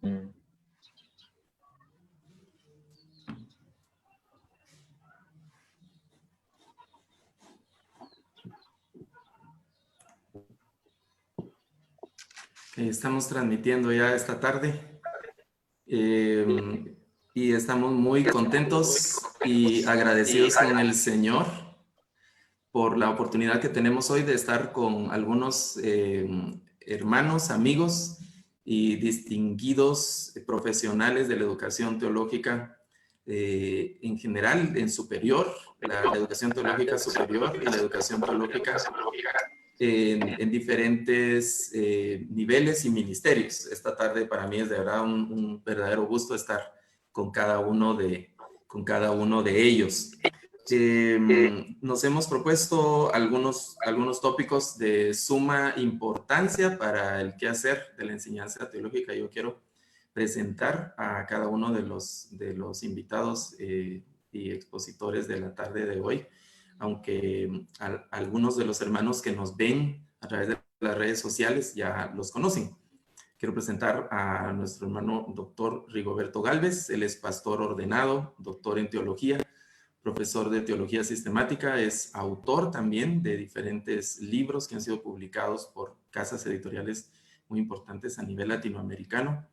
Mm. Estamos transmitiendo ya esta tarde y estamos muy contentos y agradecidos con el Señor por la oportunidad que tenemos hoy de estar con algunos hermanos, amigos y distinguidos profesionales de la educación teológica en general, en superior, la educación teológica superior y la educación teológica en diferentes niveles y ministerios. Esta tarde para mí es de verdad un verdadero gusto estar con cada uno de ellos. Nos hemos propuesto algunos tópicos de suma importancia para el quehacer de la enseñanza teológica. Yo quiero presentar a cada uno de los invitados y expositores de la tarde de hoy, aunque algunos de los hermanos que nos ven a través de las redes sociales ya los conocen. Quiero presentar a nuestro hermano doctor Rigoberto Galvez. Él es pastor ordenado, doctor en teología, profesor de teología sistemática, es autor también de diferentes libros que han sido publicados por casas editoriales muy importantes a nivel latinoamericano,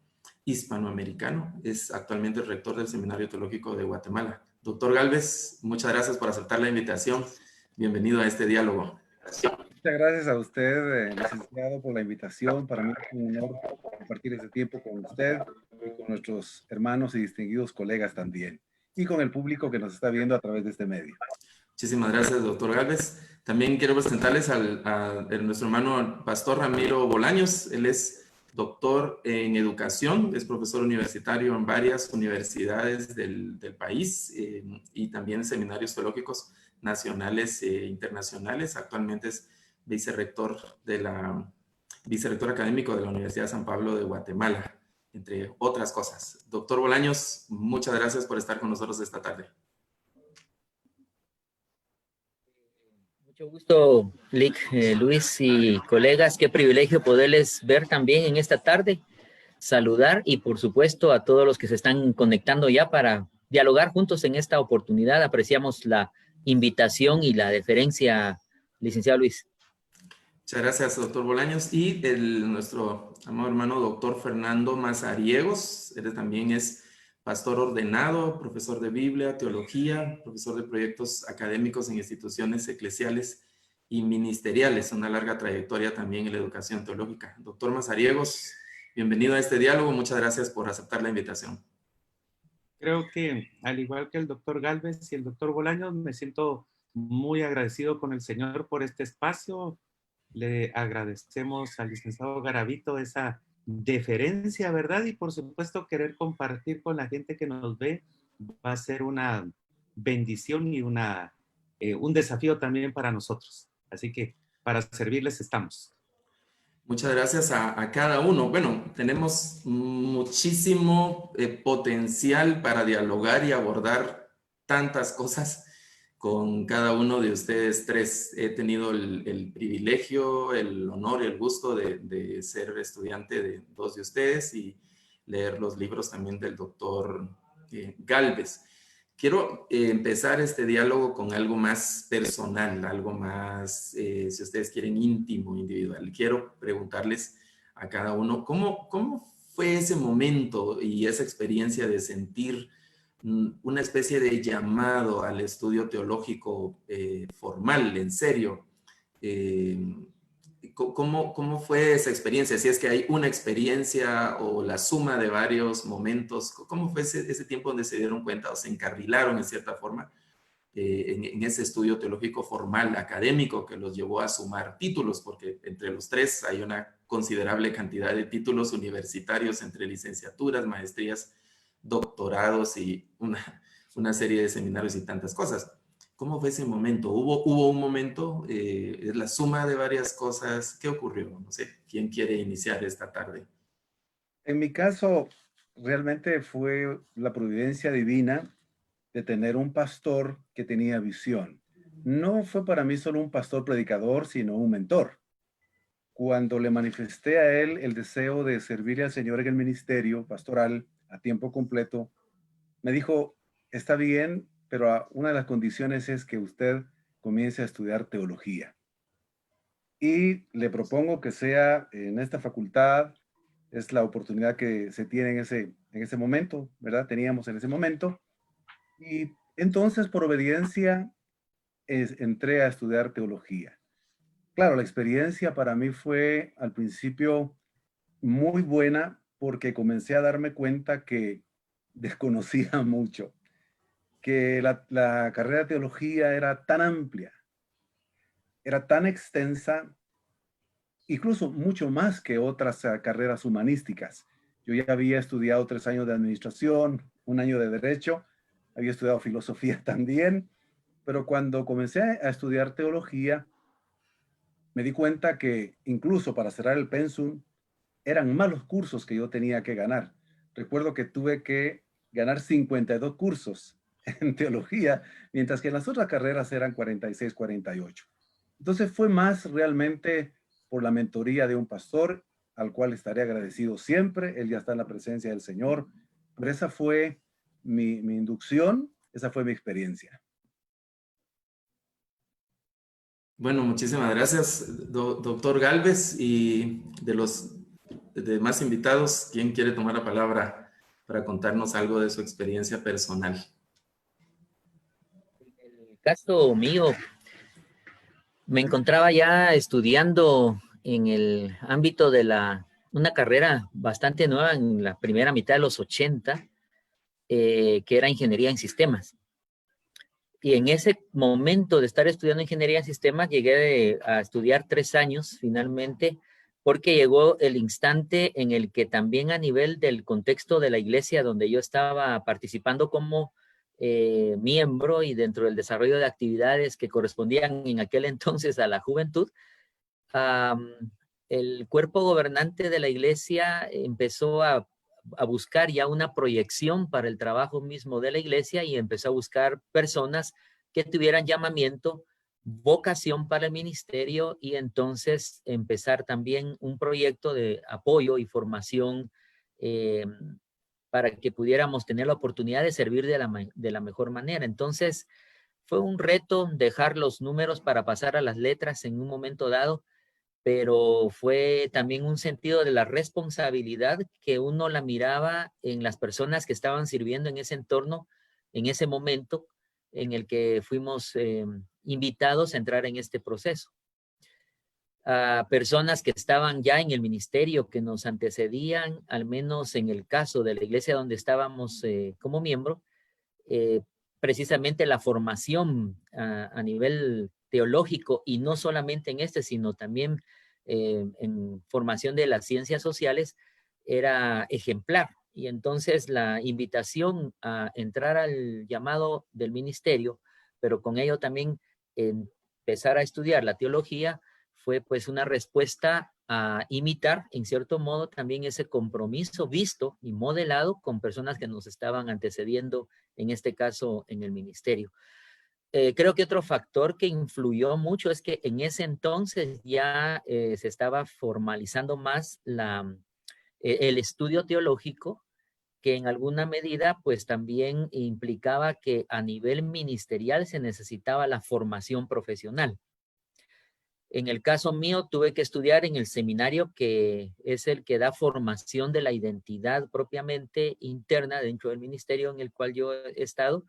hispanoamericano. Es actualmente el rector del Seminario Teológico de Guatemala. Doctor Galvez, muchas gracias por aceptar la invitación. Bienvenido a este diálogo. Muchas gracias a usted, licenciado, por la invitación. Para mí es un honor compartir este tiempo con usted y con nuestros hermanos y distinguidos colegas también, y con el público que nos está viendo a través de este medio. Muchísimas gracias, doctor Galvez. También quiero presentarles a nuestro hermano pastor Ramiro Bolaños. Él es doctor en educación, es profesor universitario en varias universidades del país y también en seminarios teológicos nacionales e internacionales. Actualmente es vicerrector académico de la Universidad de San Pablo de Guatemala, entre otras cosas. Doctor Bolaños, muchas gracias por estar con nosotros esta tarde. Mucho gusto, Lick, Luis y colegas. Qué privilegio poderles ver también en esta tarde, saludar y por supuesto a todos los que se están conectando ya para dialogar juntos en esta oportunidad. Apreciamos la invitación y la deferencia, licenciado Luis. Muchas gracias, doctor Bolaños. Y nuestro amado hermano doctor Fernando Mazariegos, él también es pastor ordenado, profesor de Biblia, teología, profesor de proyectos académicos en instituciones eclesiales y ministeriales. Una larga trayectoria también en la educación teológica. Doctor Mazariegos, bienvenido a este diálogo. Muchas gracias por aceptar la invitación. Creo que, al igual que el doctor Galvez y el doctor Bolaños, me siento muy agradecido con el Señor por este espacio. Le agradecemos al licenciado Garavito esa deferencia, ¿verdad? Y por supuesto querer compartir con la gente que nos ve va a ser una bendición y un desafío también para nosotros. Así que para servirles estamos. Muchas gracias a cada uno. Bueno, tenemos muchísimo potencial para dialogar y abordar tantas cosas con cada uno de ustedes tres. He tenido el privilegio, el honor y el gusto de ser estudiante de dos de ustedes y leer los libros también del doctor Galvez. Quiero empezar este diálogo con algo más personal, algo más, si ustedes quieren, íntimo, individual. Quiero preguntarles a cada uno, ¿cómo fue ese momento y esa experiencia de sentir una especie de llamado al estudio teológico formal, en serio? ¿Cómo fue esa experiencia? Si es que hay una experiencia o la suma de varios momentos, ¿cómo fue ese tiempo donde se dieron cuenta o se encarrilaron en cierta forma en ese estudio teológico formal, académico, que los llevó a sumar títulos? Porque entre los tres hay una considerable cantidad de títulos universitarios entre licenciaturas, maestrías, doctorados y una serie de seminarios y tantas cosas. ¿Cómo fue ese momento? ¿Hubo un momento? ¿Es la suma de varias cosas? ¿Qué ocurrió? No sé, ¿quién quiere iniciar esta tarde? En mi caso, realmente fue la providencia divina de tener un pastor que tenía visión. No fue para mí solo un pastor predicador, sino un mentor. cuando le manifesté a él el deseo de servirle al Señor en el ministerio pastoral a tiempo completo, me dijo, está bien, pero una de las condiciones es que usted comience a estudiar teología. Y le propongo que sea en esta facultad, es la oportunidad que se tiene en ese momento, ¿verdad? Teníamos en ese momento. Y entonces, por obediencia, entré a estudiar teología. Claro, la experiencia para mí fue al principio muy buena porque comencé a darme cuenta que desconocía mucho, que la carrera de teología era tan amplia, era tan extensa, incluso mucho más que otras carreras humanísticas. Yo ya había estudiado 3 años de administración, 1 año de derecho, había estudiado filosofía también, pero cuando comencé a estudiar teología, me di cuenta que incluso para cerrar el pensum, eran más los cursos que yo tenía que ganar. Recuerdo que tuve que ganar 52 cursos en teología, mientras que en las otras carreras eran 46, 48. Entonces fue más realmente por la mentoría de un pastor, al cual estaré agradecido siempre. Él ya está en la presencia del Señor. Pero esa fue mi inducción, esa fue mi experiencia. Bueno, muchísimas gracias, doctor Galvez. Y de los demás invitados, ¿quién quiere tomar la palabra para contarnos algo de su experiencia personal? En el caso mío, me encontraba ya estudiando en el ámbito de una carrera bastante nueva en la primera mitad de los 80, que era ingeniería en sistemas. Y en ese momento de estar estudiando ingeniería en sistemas, llegué a estudiar 3 años finalmente, porque llegó el instante en el que también a nivel del contexto de la iglesia donde yo estaba participando como miembro y dentro del desarrollo de actividades que correspondían en aquel entonces a la juventud, el cuerpo gobernante de la iglesia empezó a buscar ya una proyección para el trabajo mismo de la iglesia y empezó a buscar personas que tuvieran llamamiento, vocación para el ministerio, y entonces empezar también un proyecto de apoyo y formación para que pudiéramos tener la oportunidad de servir de la mejor manera. Entonces fue un reto dejar los números para pasar a las letras en un momento dado, pero fue también un sentido de la responsabilidad que uno la miraba en las personas que estaban sirviendo en ese entorno, en ese momento en el que fuimos invitados a entrar en este proceso. A personas que estaban ya en el ministerio, que nos antecedían, al menos en el caso de la iglesia donde estábamos como miembro, precisamente la formación a nivel teológico, y no solamente en sino también en formación de las ciencias sociales, era ejemplar. Y entonces la invitación a entrar al llamado del ministerio, pero con ello también empezar a estudiar la teología, fue pues una respuesta a imitar en cierto modo también ese compromiso visto y modelado con personas que nos estaban antecediendo, en este caso en el ministerio. Creo que otro factor que influyó mucho es que en ese entonces ya se estaba formalizando más el estudio teológico, que en alguna medida pues también implicaba que a nivel ministerial se necesitaba la formación profesional. En el caso mío, tuve que estudiar en el seminario, que es el que da formación de la identidad propiamente interna dentro del ministerio en el cual yo he estado,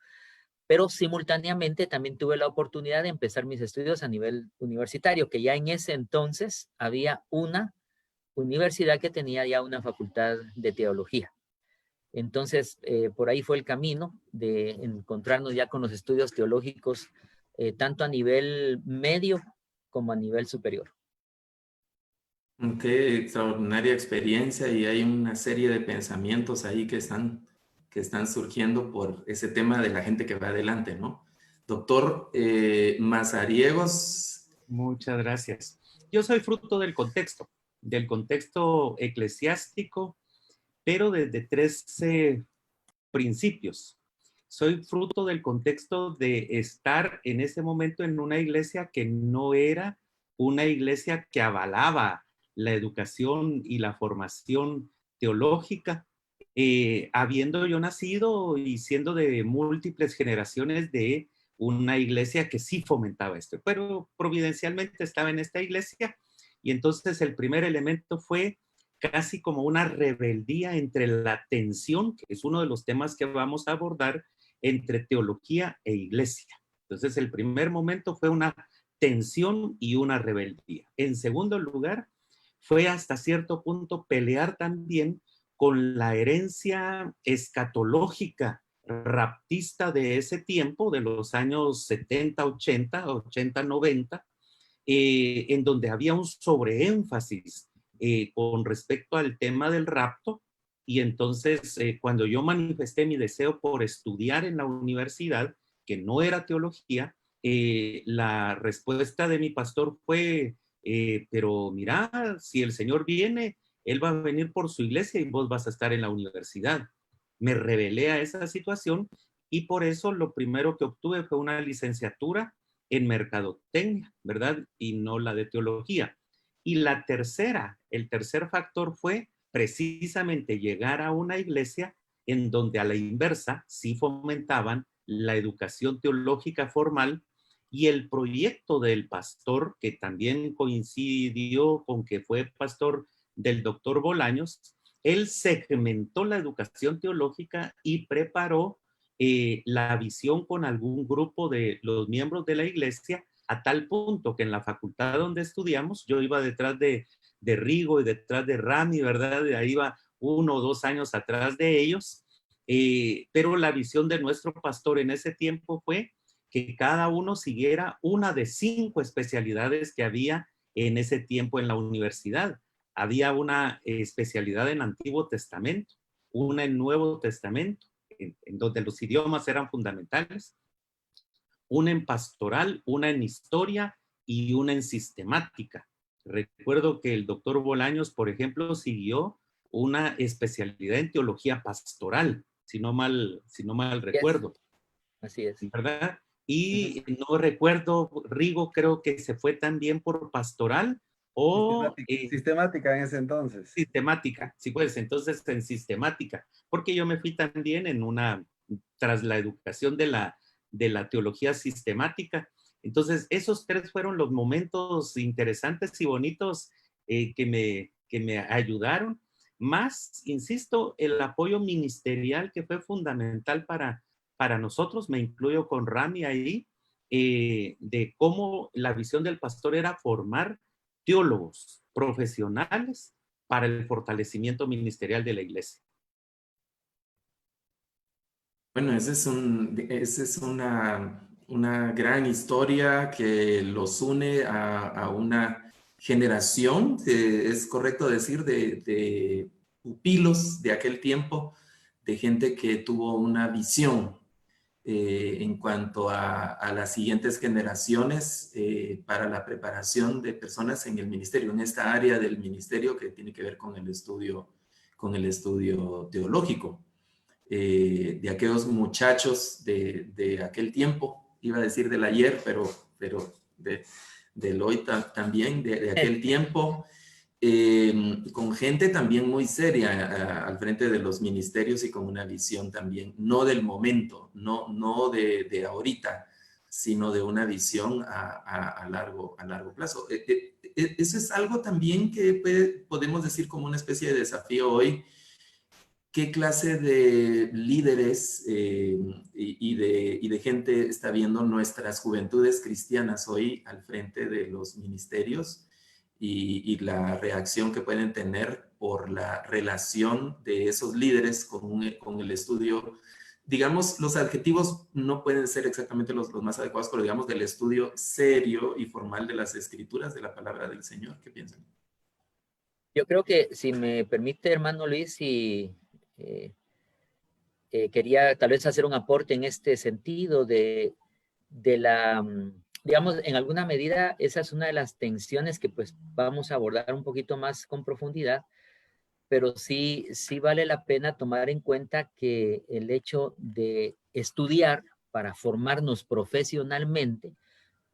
pero simultáneamente también tuve la oportunidad de empezar mis estudios a nivel universitario, que ya en ese entonces había una universidad que tenía ya una facultad de teología. Entonces, por ahí fue el camino de encontrarnos ya con los estudios teológicos, tanto a nivel medio como a nivel superior. Qué extraordinaria experiencia, y hay una serie de pensamientos ahí que están surgiendo por ese tema de la gente que va adelante, ¿no? Doctor Mazariegos. Muchas gracias. Yo soy fruto del contexto eclesiástico, pero desde 13 principios. Soy fruto del contexto de estar en ese momento en una iglesia que no era una iglesia que avalaba la educación y la formación teológica, habiendo yo nacido y siendo de múltiples generaciones de una iglesia que sí fomentaba esto, pero providencialmente estaba en esta iglesia, y entonces el primer elemento fue casi como una rebeldía entre la tensión, que es uno de los temas que vamos a abordar, entre teología e iglesia. Entonces el primer momento fue una tensión y una rebeldía. En segundo lugar, fue hasta cierto punto pelear también con la herencia escatológica raptista de ese tiempo, de los años 70, 80, 80, 90, en donde había un sobreénfasis con respecto al tema del rapto. Y entonces, cuando yo manifesté mi deseo por estudiar en la universidad, que no era teología, la respuesta de mi pastor fue, pero mira, si el Señor viene, Él va a venir por su iglesia y vos vas a estar en la universidad. Me rebelé a esa situación y por eso lo primero que obtuve fue una licenciatura en mercadotecnia, ¿verdad? Y no la de teología. Y la tercera, el tercer factor fue precisamente llegar a una iglesia en donde a la inversa sí fomentaban la educación teológica formal, y el proyecto del pastor, que también coincidió con que fue pastor del doctor Bolaños, él segmentó la educación teológica y preparó la visión con algún grupo de los miembros de la iglesia, a tal punto que en la facultad donde estudiamos, yo iba detrás de Rigo y detrás de Rami, ¿verdad? De ahí iba 1 o 2 años atrás de ellos, pero la visión de nuestro pastor en ese tiempo fue que cada uno siguiera una de 5 especialidades que había en ese tiempo en la universidad. Había una especialidad en Antiguo Testamento, una en Nuevo Testamento, en donde los idiomas eran fundamentales, una en pastoral, una en historia y una en sistemática. Recuerdo que el doctor Bolaños, por ejemplo, siguió una especialidad en teología pastoral, si no mal recuerdo. Así es. ¿Verdad? Y no recuerdo, Rigo creo que se fue también por pastoral o sistemática en ese entonces. Sistemática, sí, pues entonces en sistemática, porque yo me fui también tras la educación de la teología sistemática. Entonces esos 3 fueron los momentos interesantes y bonitos que me ayudaron, más, insisto, el apoyo ministerial que fue fundamental para nosotros, me incluyo con Rami ahí, de cómo la visión del pastor era formar teólogos profesionales para el fortalecimiento ministerial de la iglesia. Bueno, esa es una gran historia que los une a una generación, es correcto decir, de pupilos de aquel tiempo, de gente que tuvo una visión en cuanto a las siguientes generaciones para la preparación de personas en el ministerio, en esta área del ministerio que tiene que ver con el estudio teológico. De aquellos muchachos de aquel tiempo, iba a decir del ayer, pero del hoy también, de aquel tiempo, con gente también muy seria al frente de los ministerios y con una visión también, no del momento, no de ahorita, sino de una visión a largo plazo. Eso es algo también que podemos decir como una especie de desafío hoy. ¿Qué clase de líderes y de gente está viendo nuestras juventudes cristianas hoy al frente de los ministerios y la reacción que pueden tener por la relación de esos líderes con el estudio? Digamos, los adjetivos no pueden ser exactamente los más adecuados, pero digamos del estudio serio y formal de las escrituras, de la palabra del Señor. ¿Qué piensan? Yo creo que, si me permite, hermano Luis, y quería tal vez hacer un aporte en este sentido de digamos, en alguna medida, esa es una de las tensiones que pues vamos a abordar un poquito más con profundidad, pero sí vale la pena tomar en cuenta que el hecho de estudiar para formarnos profesionalmente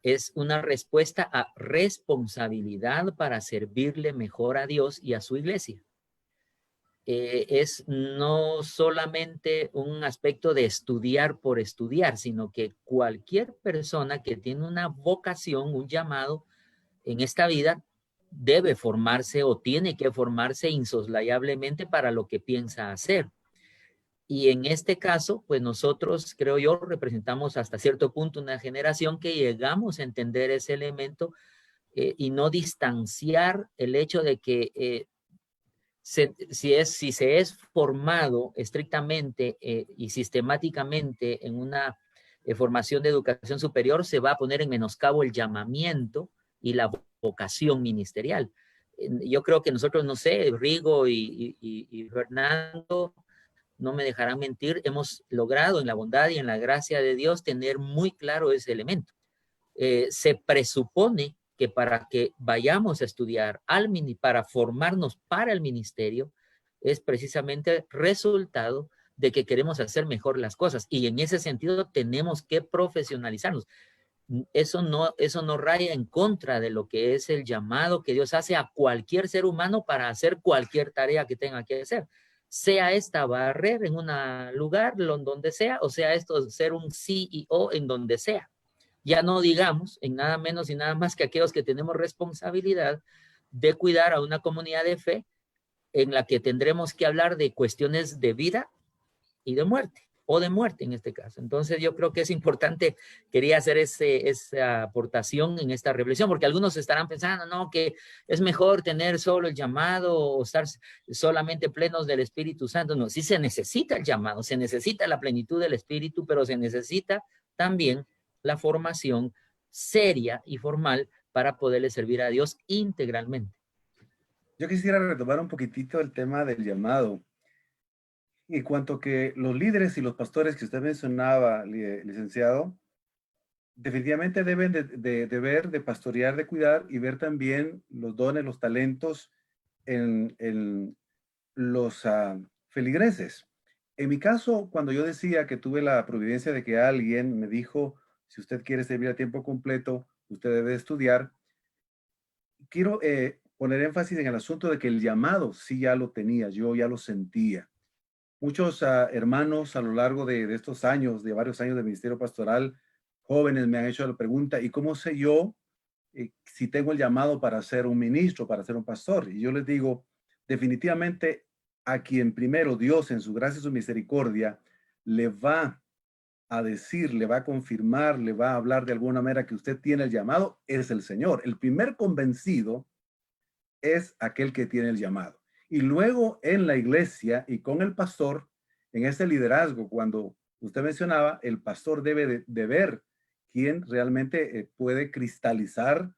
es una respuesta a responsabilidad para servirle mejor a Dios y a su iglesia. Es no solamente un aspecto de estudiar por estudiar, sino que cualquier persona que tiene una vocación, un llamado en esta vida, debe formarse o tiene que formarse insoslayablemente para lo que piensa hacer. Y en este caso, pues nosotros, creo yo, representamos hasta cierto punto una generación que llegamos a entender ese elemento y no distanciar el hecho de que si se es formado estrictamente y sistemáticamente en una formación de educación superior, se va a poner en menoscabo el llamamiento y la vocación ministerial. Yo creo que nosotros, no sé, Rigo y Fernando, no me dejarán mentir, hemos logrado en la bondad y en la gracia de Dios tener muy claro ese elemento. Se presupone que para que vayamos a estudiar para formarnos para el ministerio, es precisamente resultado de que queremos hacer mejor las cosas. Y en ese sentido tenemos que profesionalizarnos. Eso no raya en contra de lo que es el llamado que Dios hace a cualquier ser humano para hacer cualquier tarea que tenga que hacer. Sea esta barrer en un lugar, donde sea, o sea esto ser un CEO en donde sea. Ya no digamos en nada menos y nada más que aquellos que tenemos responsabilidad de cuidar a una comunidad de fe en la que tendremos que hablar de cuestiones de vida y de muerte, o de muerte en este caso. Entonces yo creo que es importante, quería hacer esa aportación en esta reflexión, porque algunos estarán pensando, no, que es mejor tener solo el llamado o estar solamente plenos del Espíritu Santo. No, sí se necesita el llamado, se necesita la plenitud del Espíritu, pero se necesita también la formación seria y formal para poderle servir a Dios integralmente. Yo quisiera retomar un poquitito el tema del llamado. En cuanto que los líderes y los pastores que usted mencionaba, licenciado, definitivamente deben de ver, de pastorear, de cuidar y ver también los dones, los talentos en los feligreses. En mi caso, cuando yo decía que tuve la providencia de que alguien me dijo, si usted quiere servir a tiempo completo, usted debe estudiar, quiero poner énfasis en el asunto de que el llamado sí ya lo tenía, yo ya lo sentía. Muchos hermanos a lo largo de estos años, de varios años de ministerio pastoral, jóvenes me han hecho la pregunta, ¿y cómo sé yo si tengo el llamado para ser un ministro, para ser un pastor? Y yo les digo, definitivamente a quien primero Dios en su gracia y su misericordia le va a decir, le va a confirmar, le va a hablar de alguna manera que usted tiene el llamado, es el Señor. El primer convencido es aquel que tiene el llamado. Y luego en la iglesia y con el pastor, en ese liderazgo, cuando usted mencionaba, el pastor debe de ver quién realmente puede cristalizar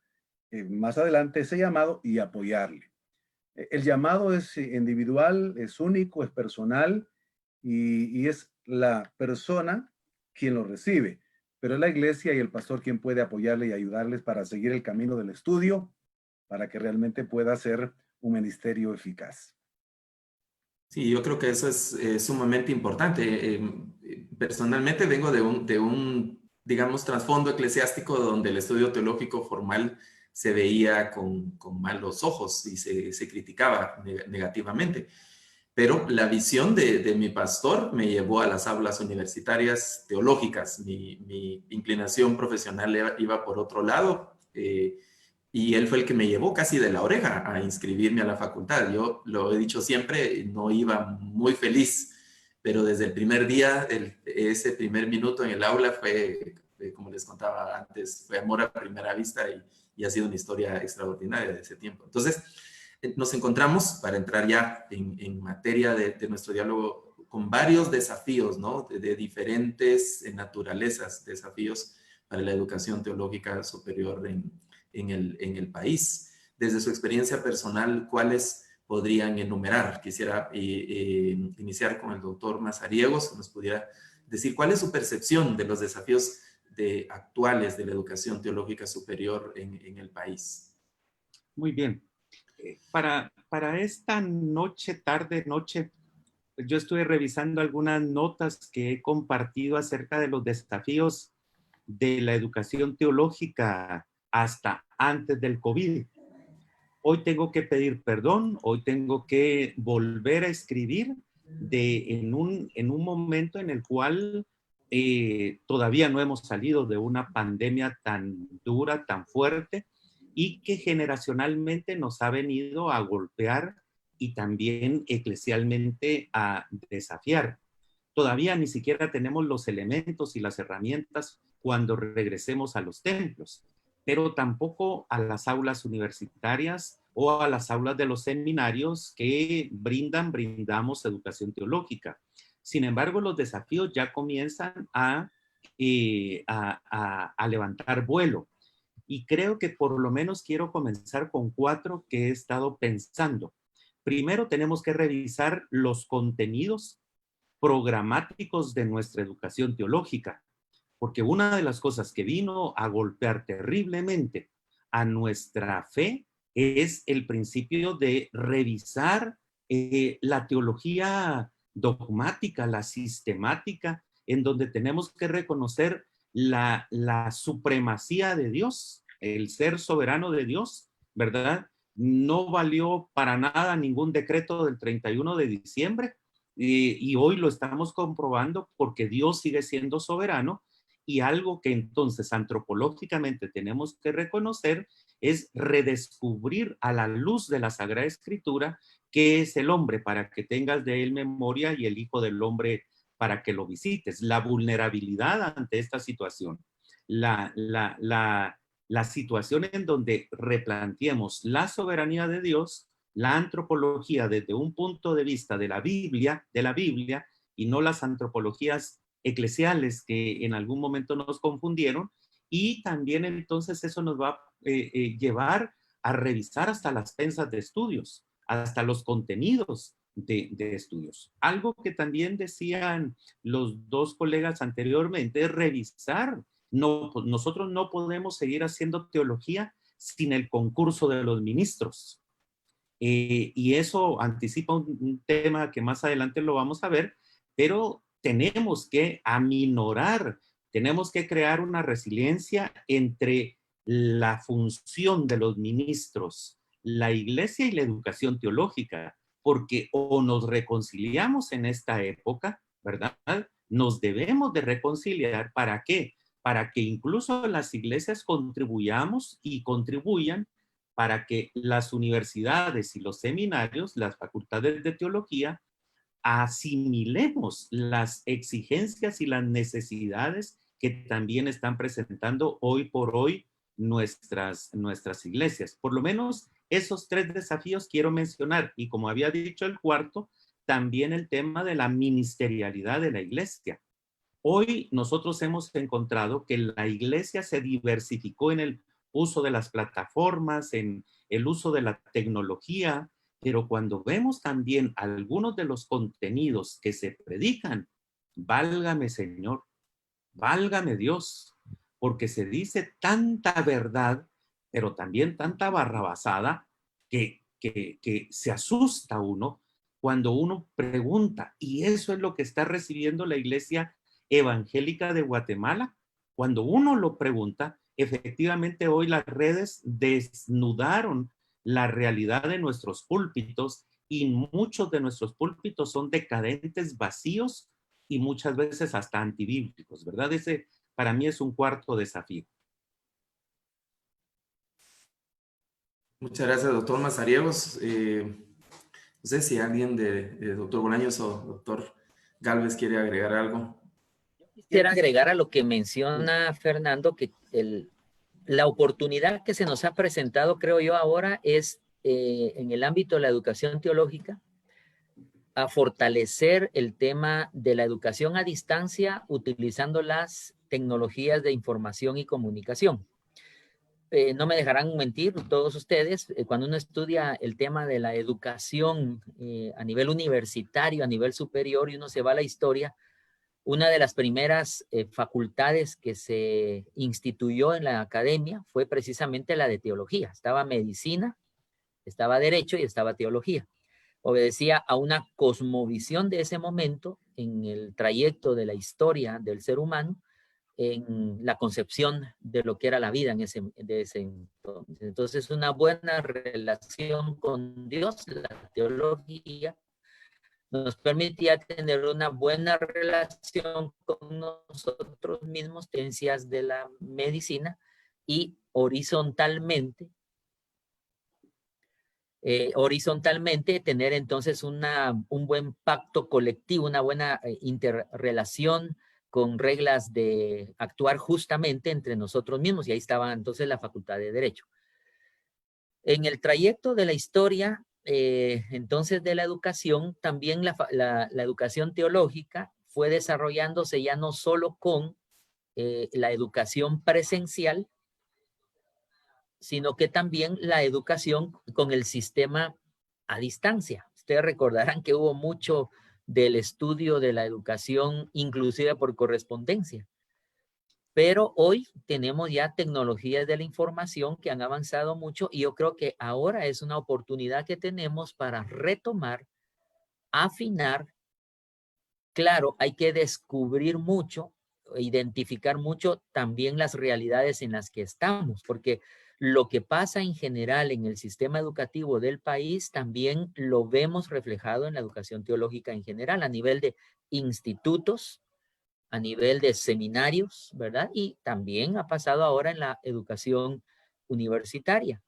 más adelante ese llamado y apoyarle. El llamado es individual, es único, es personal y es la persona quien lo recibe, pero es la iglesia y el pastor quien puede apoyarle y ayudarles para seguir el camino del estudio, para que realmente pueda ser un ministerio eficaz. Sí, yo creo que eso es sumamente importante. Personalmente vengo de un, digamos, trasfondo eclesiástico donde el estudio teológico formal se veía con malos ojos y se criticaba negativamente. Pero la visión de mi pastor me llevó a las aulas universitarias teológicas. Mi inclinación profesional iba por otro lado. Y él fue el que me llevó casi de la oreja a inscribirme a la facultad. Yo lo he dicho siempre, no iba muy feliz, pero desde el primer día, ese primer minuto en el aula fue, como les contaba antes, fue amor a primera vista y ha sido una historia extraordinaria de ese tiempo. Entonces, nos encontramos, para entrar ya en materia de nuestro diálogo, con varios desafíos, ¿no? De diferentes naturalezas, desafíos para la educación teológica superior en el país. Desde su experiencia personal, ¿cuáles podrían enumerar? Quisiera iniciar con el doctor Mazariegos, que nos pudiera decir cuál es su percepción de los desafíos actuales de la educación teológica superior en el país. Muy bien. Para esta noche, yo estuve revisando algunas notas que he compartido acerca de los desafíos de la educación teológica hasta antes del COVID. Hoy tengo que pedir perdón, hoy tengo que volver a escribir en un momento en el cual todavía no hemos salido de una pandemia tan dura, tan fuerte, y que generacionalmente nos ha venido a golpear y también eclesialmente a desafiar. Todavía ni siquiera tenemos los elementos y las herramientas cuando regresemos a los templos, pero tampoco a las aulas universitarias o a las aulas de los seminarios que brindamos educación teológica. Sin embargo, los desafíos ya comienzan a levantar vuelo. Y creo que por lo menos quiero comenzar con 4 que he estado pensando. Primero, tenemos que revisar los contenidos programáticos de nuestra educación teológica, porque una de las cosas que vino a golpear terriblemente a nuestra fe es el principio de revisar la teología dogmática, la sistemática, en donde tenemos que reconocer la supremacía de Dios, el ser soberano de Dios, ¿verdad? No valió para nada ningún decreto del 31 de diciembre y hoy lo estamos comprobando porque Dios sigue siendo soberano, y algo que entonces antropológicamente tenemos que reconocer es redescubrir a la luz de la Sagrada Escritura qué es el hombre para que tengas de él memoria y el Hijo del Hombre para que lo visites. La vulnerabilidad ante esta situación, la situación en donde replanteemos la soberanía de Dios, la antropología desde un punto de vista de la Biblia y no las antropologías eclesiales que en algún momento nos confundieron, y también entonces eso nos va a llevar a revisar hasta las pensas de estudios, hasta los contenidos de estudios. Algo que también decían los 2 colegas anteriormente es revisar. Nosotros no podemos seguir haciendo teología sin el concurso de los ministros. Y eso anticipa un tema que más adelante lo vamos a ver, pero tenemos que aminorar, tenemos que crear una resiliencia entre la función de los ministros, la iglesia y la educación teológica, porque o nos reconciliamos en esta época, ¿verdad? Nos debemos de reconciliar. ¿Para qué? Para que incluso las iglesias contribuyamos y contribuyan para que las universidades y los seminarios, las facultades de teología, asimilemos las exigencias y las necesidades que también están presentando hoy por hoy nuestras iglesias. Por lo menos esos 3 desafíos quiero mencionar, y como había dicho el 4, también el tema de la ministerialidad de la iglesia. Hoy nosotros hemos encontrado que la iglesia se diversificó en el uso de las plataformas, en el uso de la tecnología, pero cuando vemos también algunos de los contenidos que se predican, válgame Señor, válgame Dios, porque se dice tanta verdad, pero también tanta barrabasada que se asusta uno cuando uno pregunta, y eso es lo que está recibiendo la Iglesia Evangélica de Guatemala. Cuando uno lo pregunta, efectivamente hoy las redes desnudaron la realidad de nuestros púlpitos, y muchos de nuestros púlpitos son decadentes, vacíos y muchas veces hasta antibíblicos, ¿verdad? Ese para mí es un 4 desafío. Muchas gracias, doctor Mazariegos. No sé si alguien de doctor Bolaños o doctor Gálvez quiere agregar algo. Quisiera agregar a lo que menciona Fernando, que la oportunidad que se nos ha presentado, creo yo, ahora es en el ámbito de la educación teológica, a fortalecer el tema de la educación a distancia utilizando las tecnologías de información y comunicación. No me dejarán mentir todos ustedes, cuando uno estudia el tema de la educación a nivel universitario, a nivel superior, y uno se va a la historia, una de las primeras facultades que se instituyó en la academia fue precisamente la de teología. Estaba medicina, estaba derecho y estaba teología. Obedecía a una cosmovisión de ese momento en el trayecto de la historia del ser humano, en la concepción de lo que era la vida de ese entonces. Entonces, una buena relación con Dios, la teología, nos permitía tener una buena relación con nosotros mismos, ciencias de la medicina, y horizontalmente tener entonces un buen pacto colectivo, una buena interrelación con reglas de actuar justamente entre nosotros mismos, y ahí estaba entonces la Facultad de Derecho. En el trayecto de la historia, entonces de la educación, también la educación teológica fue desarrollándose ya no solo con la educación presencial, sino que también la educación con el sistema a distancia. Ustedes recordarán que hubo mucho del estudio de la educación, inclusive por correspondencia. Pero hoy tenemos ya tecnologías de la información que han avanzado mucho, y yo creo que ahora es una oportunidad que tenemos para retomar, afinar. Claro, hay que descubrir mucho, identificar mucho también las realidades en las que estamos, porque lo que pasa en general en el sistema educativo del país también lo vemos reflejado en la educación teológica en general, a nivel de institutos, a nivel de seminarios, ¿verdad? Y también ha pasado ahora en la educación universitaria.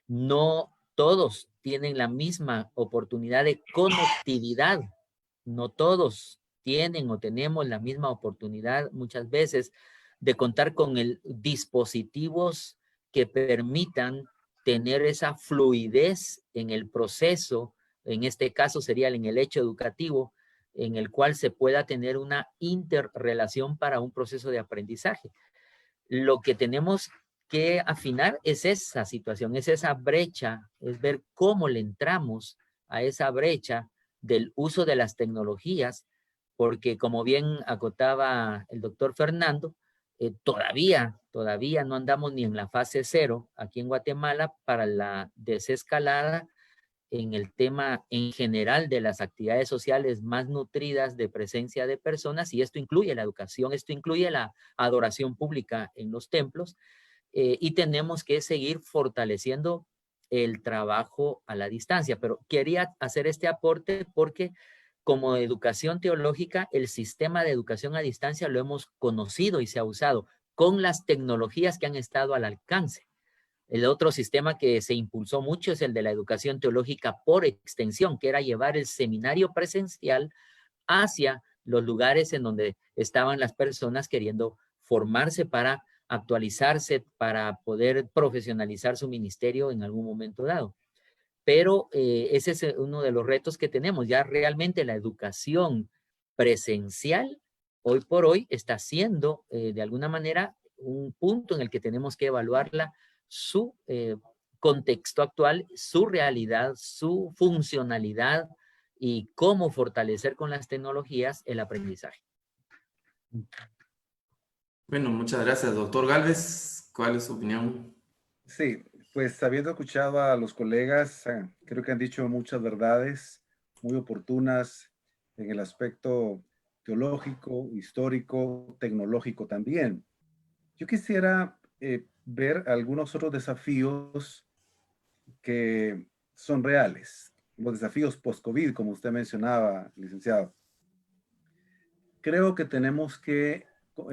No todos tienen la misma oportunidad de conectividad, no todos tienen o tenemos la misma oportunidad muchas veces de contar con dispositivos que permitan tener esa fluidez en el proceso. En este caso sería en el hecho educativo, en el cual se pueda tener una interrelación para un proceso de aprendizaje. Lo que tenemos que afinar es esa situación, es esa brecha, es ver cómo le entramos a esa brecha del uso de las tecnologías, porque como bien acotaba el doctor Fernando, todavía no andamos ni en la fase 0 aquí en Guatemala para la desescalada en el tema en general de las actividades sociales más nutridas de presencia de personas, y esto incluye la educación, esto incluye la adoración pública en los templos, y tenemos que seguir fortaleciendo el trabajo a la distancia. Pero quería hacer este aporte porque como educación teológica, el sistema de educación a distancia lo hemos conocido y se ha usado con las tecnologías que han estado al alcance. El otro sistema que se impulsó mucho es el de la educación teológica por extensión, que era llevar el seminario presencial hacia los lugares en donde estaban las personas queriendo formarse para actualizarse, para poder profesionalizar su ministerio en algún momento dado. Pero ese es uno de los retos que tenemos. Ya realmente la educación presencial hoy por hoy está siendo de alguna manera un punto en el que tenemos que evaluarla, su contexto actual, su realidad, su funcionalidad y cómo fortalecer con las tecnologías el aprendizaje. Bueno, muchas gracias, doctor Galvez. ¿Cuál es su opinión? Sí, pues habiendo escuchado a los colegas, creo que han dicho muchas verdades muy oportunas en el aspecto teológico, histórico, tecnológico también. Yo quisiera ver algunos otros desafíos que son reales, los desafíos post-COVID, como usted mencionaba, licenciado. Creo que tenemos que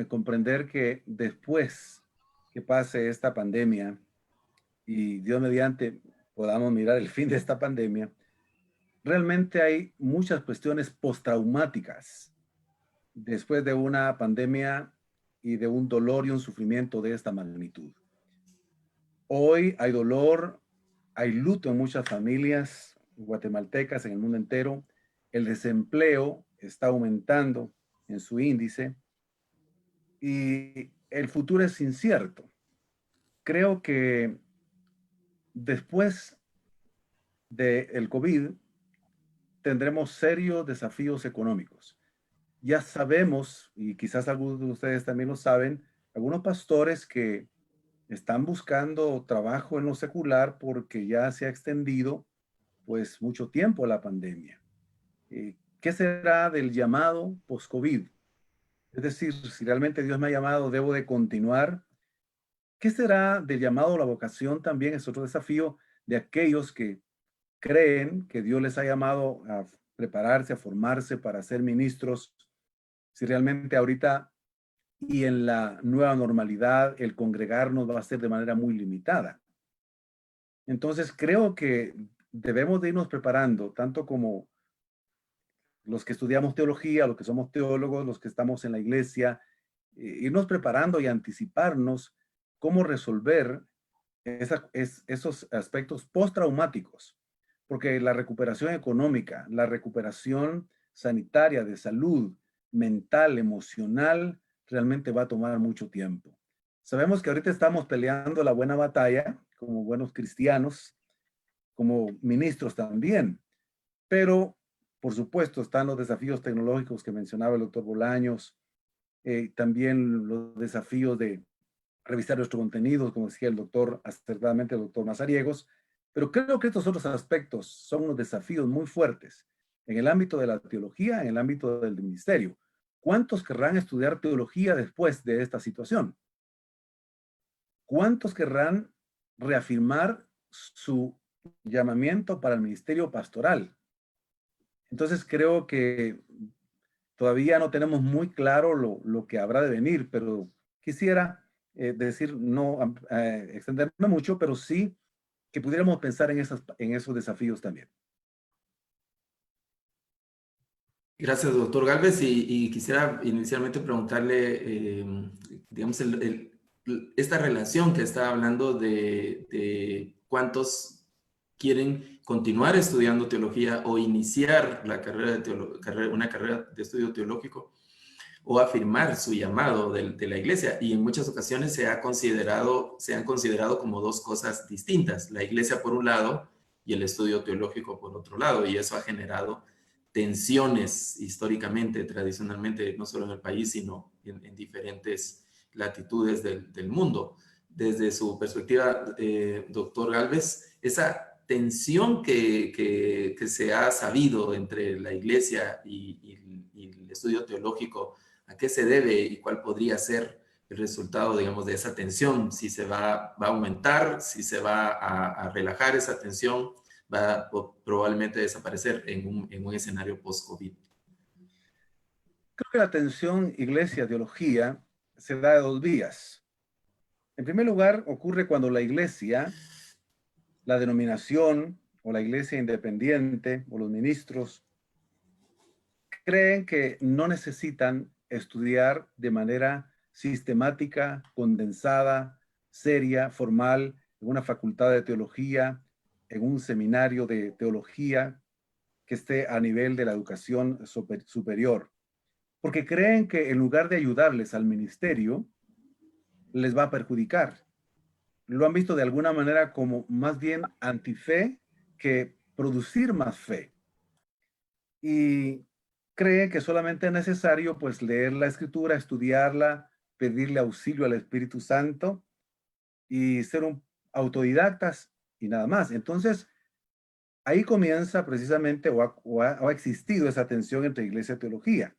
comprender que después que pase esta pandemia, y Dios mediante podamos mirar el fin de esta pandemia, realmente hay muchas cuestiones postraumáticas después de una pandemia y de un dolor y un sufrimiento de esta magnitud. Hoy hay dolor, hay luto en muchas familias guatemaltecas, en el mundo entero. El desempleo está aumentando en su índice y el futuro es incierto. Creo que después del COVID tendremos serios desafíos económicos. Ya sabemos, y quizás algunos de ustedes también lo saben, algunos pastores que están buscando trabajo en lo secular porque ya se ha extendido pues mucho tiempo la pandemia. ¿Qué será del llamado post-COVID? Es decir, si realmente Dios me ha llamado, debo de continuar. ¿Qué será del llamado a la vocación? También es otro desafío de aquellos que creen que Dios les ha llamado a prepararse, a formarse para ser ministros. Si realmente ahorita y en la nueva normalidad el congregarnos va a ser de manera muy limitada. Entonces creo que debemos de irnos preparando, tanto como los que estudiamos teología, los que somos teólogos, los que estamos en la iglesia, irnos preparando y anticiparnos cómo resolver esos aspectos postraumáticos, porque la recuperación económica, la recuperación sanitaria, de salud, mental, emocional, realmente va a tomar mucho tiempo. Sabemos que ahorita estamos peleando la buena batalla como buenos cristianos, como ministros también, pero por supuesto están los desafíos tecnológicos que mencionaba el doctor Bolaños, también los desafíos de revisar nuestro contenido, como decía el doctor, acertadamente el doctor Mazariegos, pero creo que estos otros aspectos son unos desafíos muy fuertes en el ámbito de la teología, en el ámbito del ministerio. ¿Cuántos querrán estudiar teología después de esta situación? ¿Cuántos querrán reafirmar su llamamiento para el ministerio pastoral? Entonces creo que todavía no tenemos muy claro lo que habrá de venir, pero quisiera decir, no extenderme mucho, pero sí que pudiéramos pensar en esos desafíos también. Gracias, doctor Galvez. Y quisiera inicialmente preguntarle, digamos, esta relación que está hablando de cuántos quieren continuar estudiando teología o iniciar la una carrera de estudio teológico o afirmar su llamado de la iglesia. Y en muchas ocasiones se han considerado como dos cosas distintas. La iglesia por un lado y el estudio teológico por otro lado. Y eso ha generado tensiones históricamente, tradicionalmente, no solo en el país, sino en diferentes latitudes del mundo. Desde su perspectiva, doctor Galvez, esa tensión que se ha sabido entre la iglesia y el estudio teológico, ¿a qué se debe y cuál podría ser el resultado, digamos, de esa tensión? Si se va a aumentar, si se va a relajar esa tensión, va probablemente desaparecer en un escenario post-COVID. Creo que la tensión iglesia-teología se da de dos vías. En primer lugar, ocurre cuando la iglesia, la denominación o la iglesia independiente o los ministros creen que no necesitan estudiar de manera sistemática, condensada, seria, formal, en una facultad de teología, en un seminario de teología que esté a nivel de la educación superior, porque creen que en lugar de ayudarles al ministerio, les va a perjudicar. Lo han visto de alguna manera como más bien antife que producir más fe. Y cree que solamente es necesario pues leer la escritura, estudiarla, pedirle auxilio al Espíritu Santo y ser autodidactas y nada más. Entonces, ahí comienza precisamente o ha existido esa tensión entre iglesia y teología.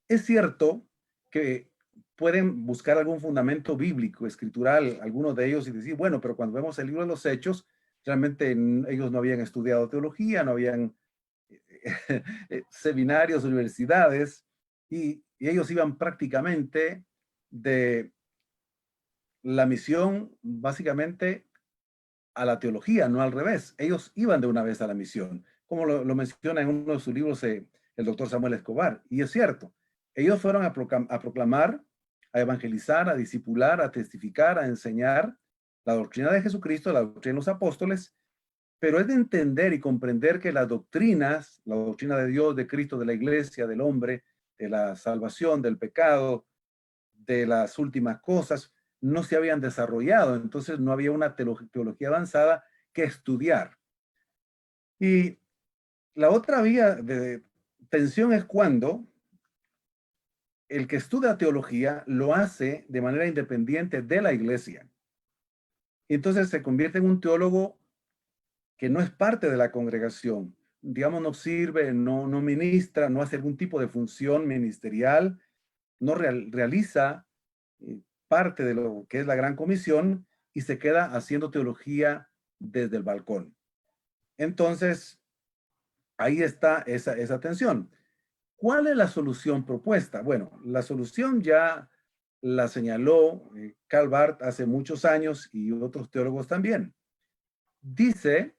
Es cierto que pueden buscar algún fundamento bíblico, escritural, algunos de ellos y decir, bueno, pero cuando vemos el libro de los Hechos, realmente ellos no habían estudiado teología, no habían seminarios, universidades, y ellos iban prácticamente de la misión básicamente a la teología, no al revés. Ellos iban de una vez a la misión, como lo menciona en uno de sus libros el doctor Samuel Escobar. Y es cierto, ellos fueron a proclamar, a evangelizar, a discipular, a testificar, a enseñar la doctrina de Jesucristo, la doctrina de los apóstoles, pero es de entender y comprender que las doctrinas, la doctrina de Dios, de Cristo, de la iglesia, del hombre, de la salvación, del pecado, de las últimas cosas, no se habían desarrollado. Entonces no había una teología avanzada que estudiar. Y la otra vía de tensión es cuando el que estudia teología lo hace de manera independiente de la iglesia. Y entonces se convierte en un teólogo que no es parte de la congregación, digamos, no sirve, no ministra, no hace algún tipo de función ministerial, no realiza parte de lo que es la Gran Comisión y se queda haciendo teología desde el balcón. Entonces, ahí está esa tensión. ¿Cuál es la solución propuesta? Bueno, la solución ya la señaló Karl Barth hace muchos años y otros teólogos también. Dice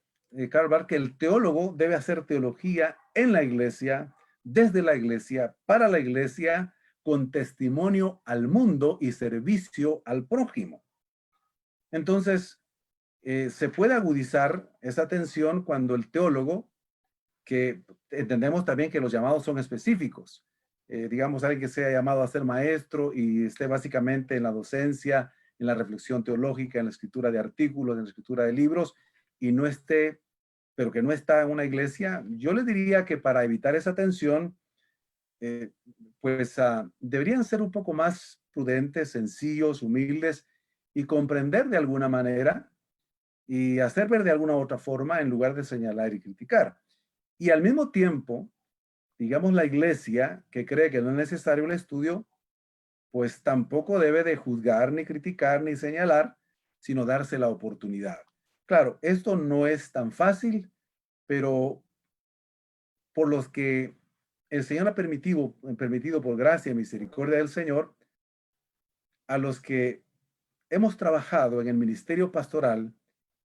Karl Barth que el teólogo debe hacer teología en la iglesia, desde la iglesia, para la iglesia, con testimonio al mundo y servicio al prójimo. Entonces, se puede agudizar esa tensión cuando el teólogo, que entendemos también que los llamados son específicos, digamos, alguien que sea llamado a ser maestro y esté básicamente en la docencia, en la reflexión teológica, en la escritura de artículos, en la escritura de libros, y no esté, pero que no está en una iglesia, yo les diría que para evitar esa tensión, deberían ser un poco más prudentes, sencillos, humildes y comprender de alguna manera y hacer ver de alguna otra forma en lugar de señalar y criticar. Y al mismo tiempo, digamos, la iglesia que cree que no es necesario el estudio, pues tampoco debe de juzgar, ni criticar, ni señalar, sino darse la oportunidad. Claro, esto no es tan fácil, pero por los que el Señor ha permitido por gracia y misericordia del Señor, a los que hemos trabajado en el ministerio pastoral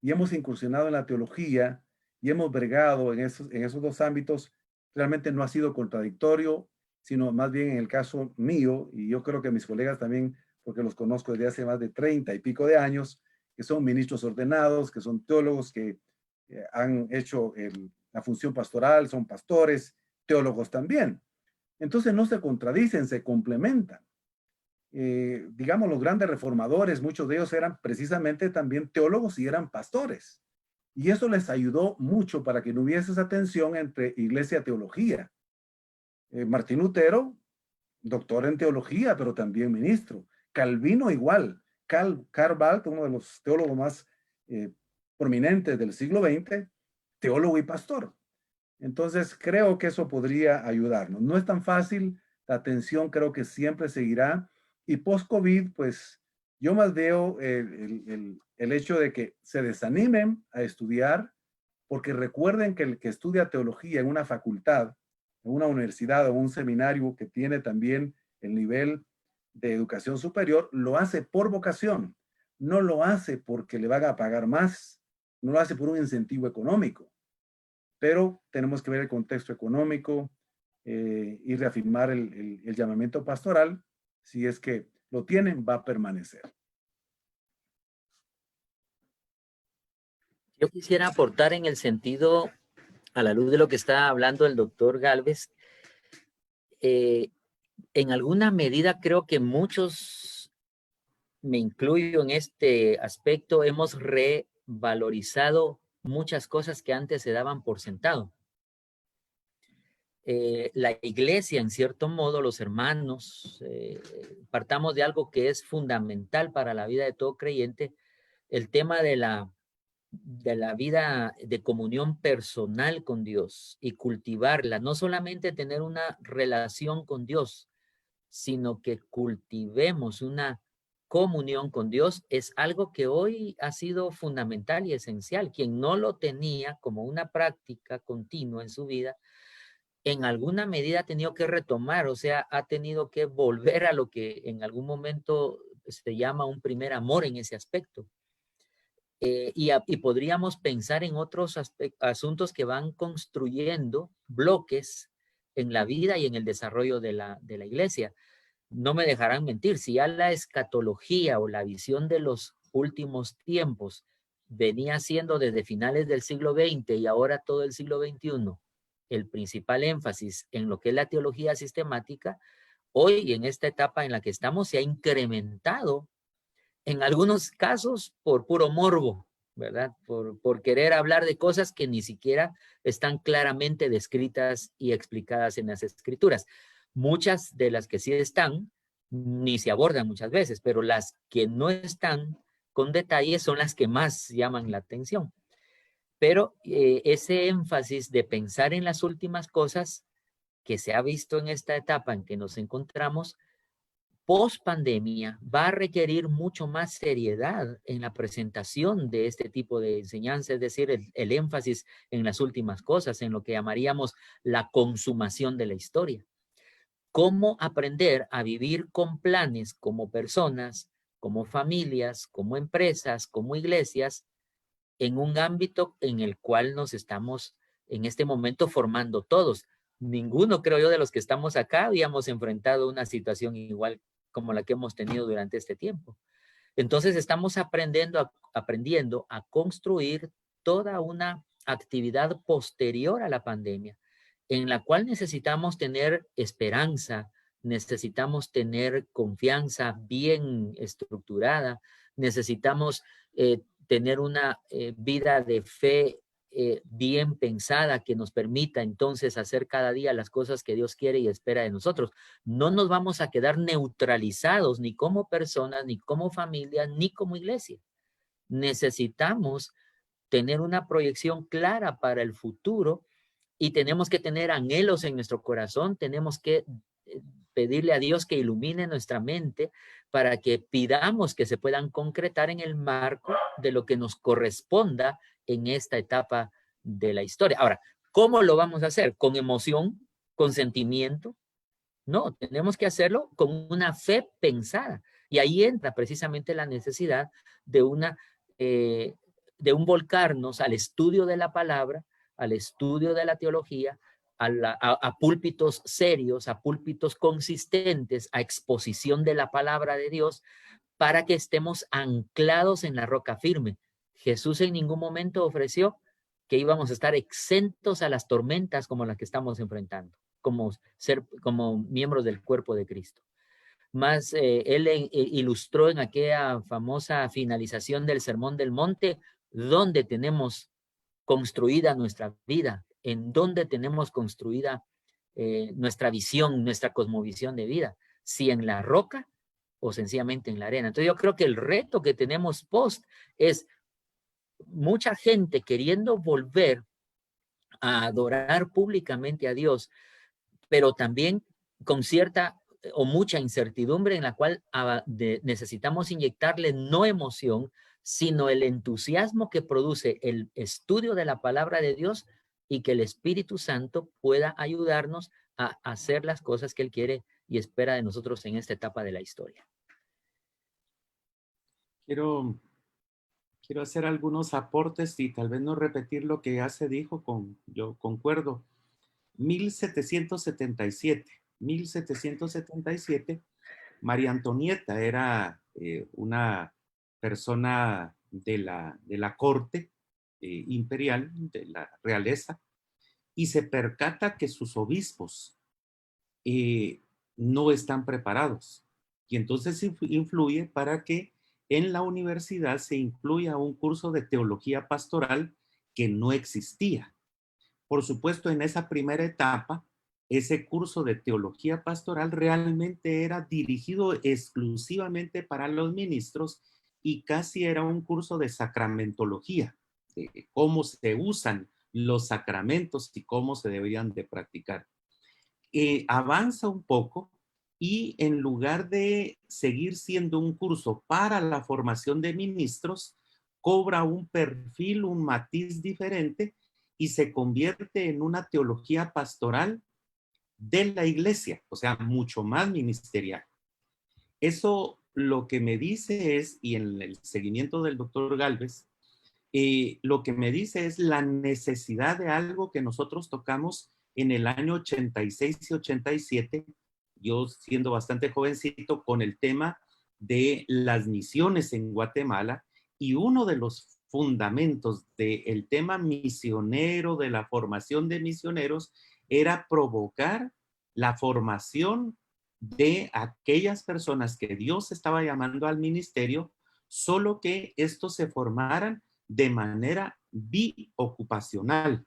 y hemos incursionado en la teología y hemos bregado en esos dos ámbitos, realmente no ha sido contradictorio, sino más bien en el caso mío, y yo creo que mis colegas también, porque los conozco desde hace más de 30 y pico de años, que son ministros ordenados, que son teólogos, que han hecho la función pastoral, son pastores, teólogos también. Entonces no se contradicen, se complementan. Digamos, los grandes reformadores, muchos de ellos eran precisamente también teólogos y eran pastores. Y eso les ayudó mucho para que no hubiese esa tensión entre iglesia y teología. Martín Lutero, doctor en teología, pero también ministro. Calvino igual. Karl Barth, uno de los teólogos más prominentes del siglo XX, teólogo y pastor. Entonces, creo que eso podría ayudarnos. No es tan fácil, la tensión creo que siempre seguirá. Y post-COVID, pues yo más veo el hecho de que se desanimen a estudiar, porque recuerden que el que estudia teología en una facultad, en una universidad o un seminario que tiene también el nivel de educación superior, lo hace por vocación. No lo hace porque le van a pagar más, no lo hace por un incentivo económico. Pero tenemos que ver el contexto económico y reafirmar el llamamiento pastoral. Si es que lo tienen, va a permanecer. Yo quisiera aportar en el sentido, a la luz de lo que está hablando el doctor Gálvez, en alguna medida creo que muchos, me incluyo en este aspecto, hemos revalorizado muchas cosas que antes se daban por sentado. La iglesia, en cierto modo, los hermanos, partamos de algo que es fundamental para la vida de todo creyente, el tema de la vida de comunión personal con Dios y cultivarla, no solamente tener una relación con Dios, sino que cultivemos una comunión con Dios, es algo que hoy ha sido fundamental y esencial. Quien no lo tenía como una práctica continua en su vida, en alguna medida ha tenido que retomar, o sea, ha tenido que volver a lo que en algún momento se llama un primer amor en ese aspecto. Y podríamos pensar en otros asuntos que van construyendo bloques en la vida y en el desarrollo de la iglesia. No me dejarán mentir, si ya la escatología o la visión de los últimos tiempos venía siendo desde finales del siglo XX y ahora todo el siglo XXI, el principal énfasis en lo que es la teología sistemática, hoy en esta etapa en la que estamos se ha incrementado en algunos casos por puro morbo, ¿verdad? Por querer hablar de cosas que ni siquiera están claramente descritas y explicadas en las escrituras. Muchas de las que sí están, ni se abordan muchas veces, pero las que no están con detalle son las que más llaman la atención. Pero ese énfasis de pensar en las últimas cosas que se ha visto en esta etapa en que nos encontramos, post pandemia va a requerir mucho más seriedad en la presentación de este tipo de enseñanza, es decir, el énfasis en las últimas cosas, en lo que llamaríamos la consumación de la historia. Cómo aprender a vivir con planes como personas, como familias, como empresas, como iglesias, en un ámbito en el cual nos estamos en este momento formando todos. Ninguno, creo yo, de los que estamos acá habíamos enfrentado una situación igual como la que hemos tenido durante este tiempo. Entonces estamos aprendiendo a construir toda una actividad posterior a la pandemia, en la cual necesitamos tener esperanza, necesitamos tener confianza bien estructurada, necesitamos tener una vida de fe bien pensada que nos permita entonces hacer cada día las cosas que Dios quiere y espera de nosotros. No nos vamos a quedar neutralizados ni como personas, ni como familia, ni como iglesia. Necesitamos tener una proyección clara para el futuro y tenemos que tener anhelos en nuestro corazón, tenemos que pedirle a Dios que ilumine nuestra mente para que pidamos que se puedan concretar en el marco de lo que nos corresponda en esta etapa de la historia. Ahora, ¿cómo lo vamos a hacer? ¿Con emoción? ¿Con sentimiento? No, tenemos que hacerlo con una fe pensada. Y ahí entra precisamente la necesidad de de un volcarnos al estudio de la palabra, al estudio de la teología, a púlpitos serios, a púlpitos consistentes, a exposición de la palabra de Dios, para que estemos anclados en la roca firme. Jesús en ningún momento ofreció que íbamos a estar exentos a las tormentas como las que estamos enfrentando, como miembros del cuerpo de Cristo. Más él ilustró en aquella famosa finalización del Sermón del Monte, donde tenemos construida nuestra vida, en donde tenemos construida nuestra visión, nuestra cosmovisión de vida, si en la roca o sencillamente en la arena. Entonces yo creo que el reto que tenemos post es mucha gente queriendo volver a adorar públicamente a Dios, pero también con cierta o mucha incertidumbre en la cual necesitamos inyectarle no emoción, sino el entusiasmo que produce el estudio de la palabra de Dios y que el Espíritu Santo pueda ayudarnos a hacer las cosas que Él quiere y espera de nosotros en esta etapa de la historia. Quiero hacer algunos aportes y tal vez no repetir lo que ya se dijo, yo concuerdo. 1777, María Antonieta era una persona de la corte imperial, de la realeza, y se percata que sus obispos no están preparados. Y entonces influye para que en la universidad se incluya un curso de teología pastoral que no existía. Por supuesto, en esa primera etapa, ese curso de teología pastoral realmente era dirigido exclusivamente para los ministros y casi era un curso de sacramentología, de cómo se usan los sacramentos y cómo se deberían de practicar. Avanza un poco y en lugar de seguir siendo un curso para la formación de ministros, cobra un perfil, un matiz diferente y se convierte en una teología pastoral de la iglesia, o sea, mucho más ministerial. Eso lo que me dice es, y en el seguimiento del doctor Gálvez, lo que me dice es la necesidad de algo que nosotros tocamos en el año 86 y 87, yo siendo bastante jovencito, con el tema de las misiones en Guatemala, y uno de los fundamentos del tema misionero, de la formación de misioneros, era provocar la formación de aquellas personas que Dios estaba llamando al ministerio, solo que estos se formaran de manera biocupacional,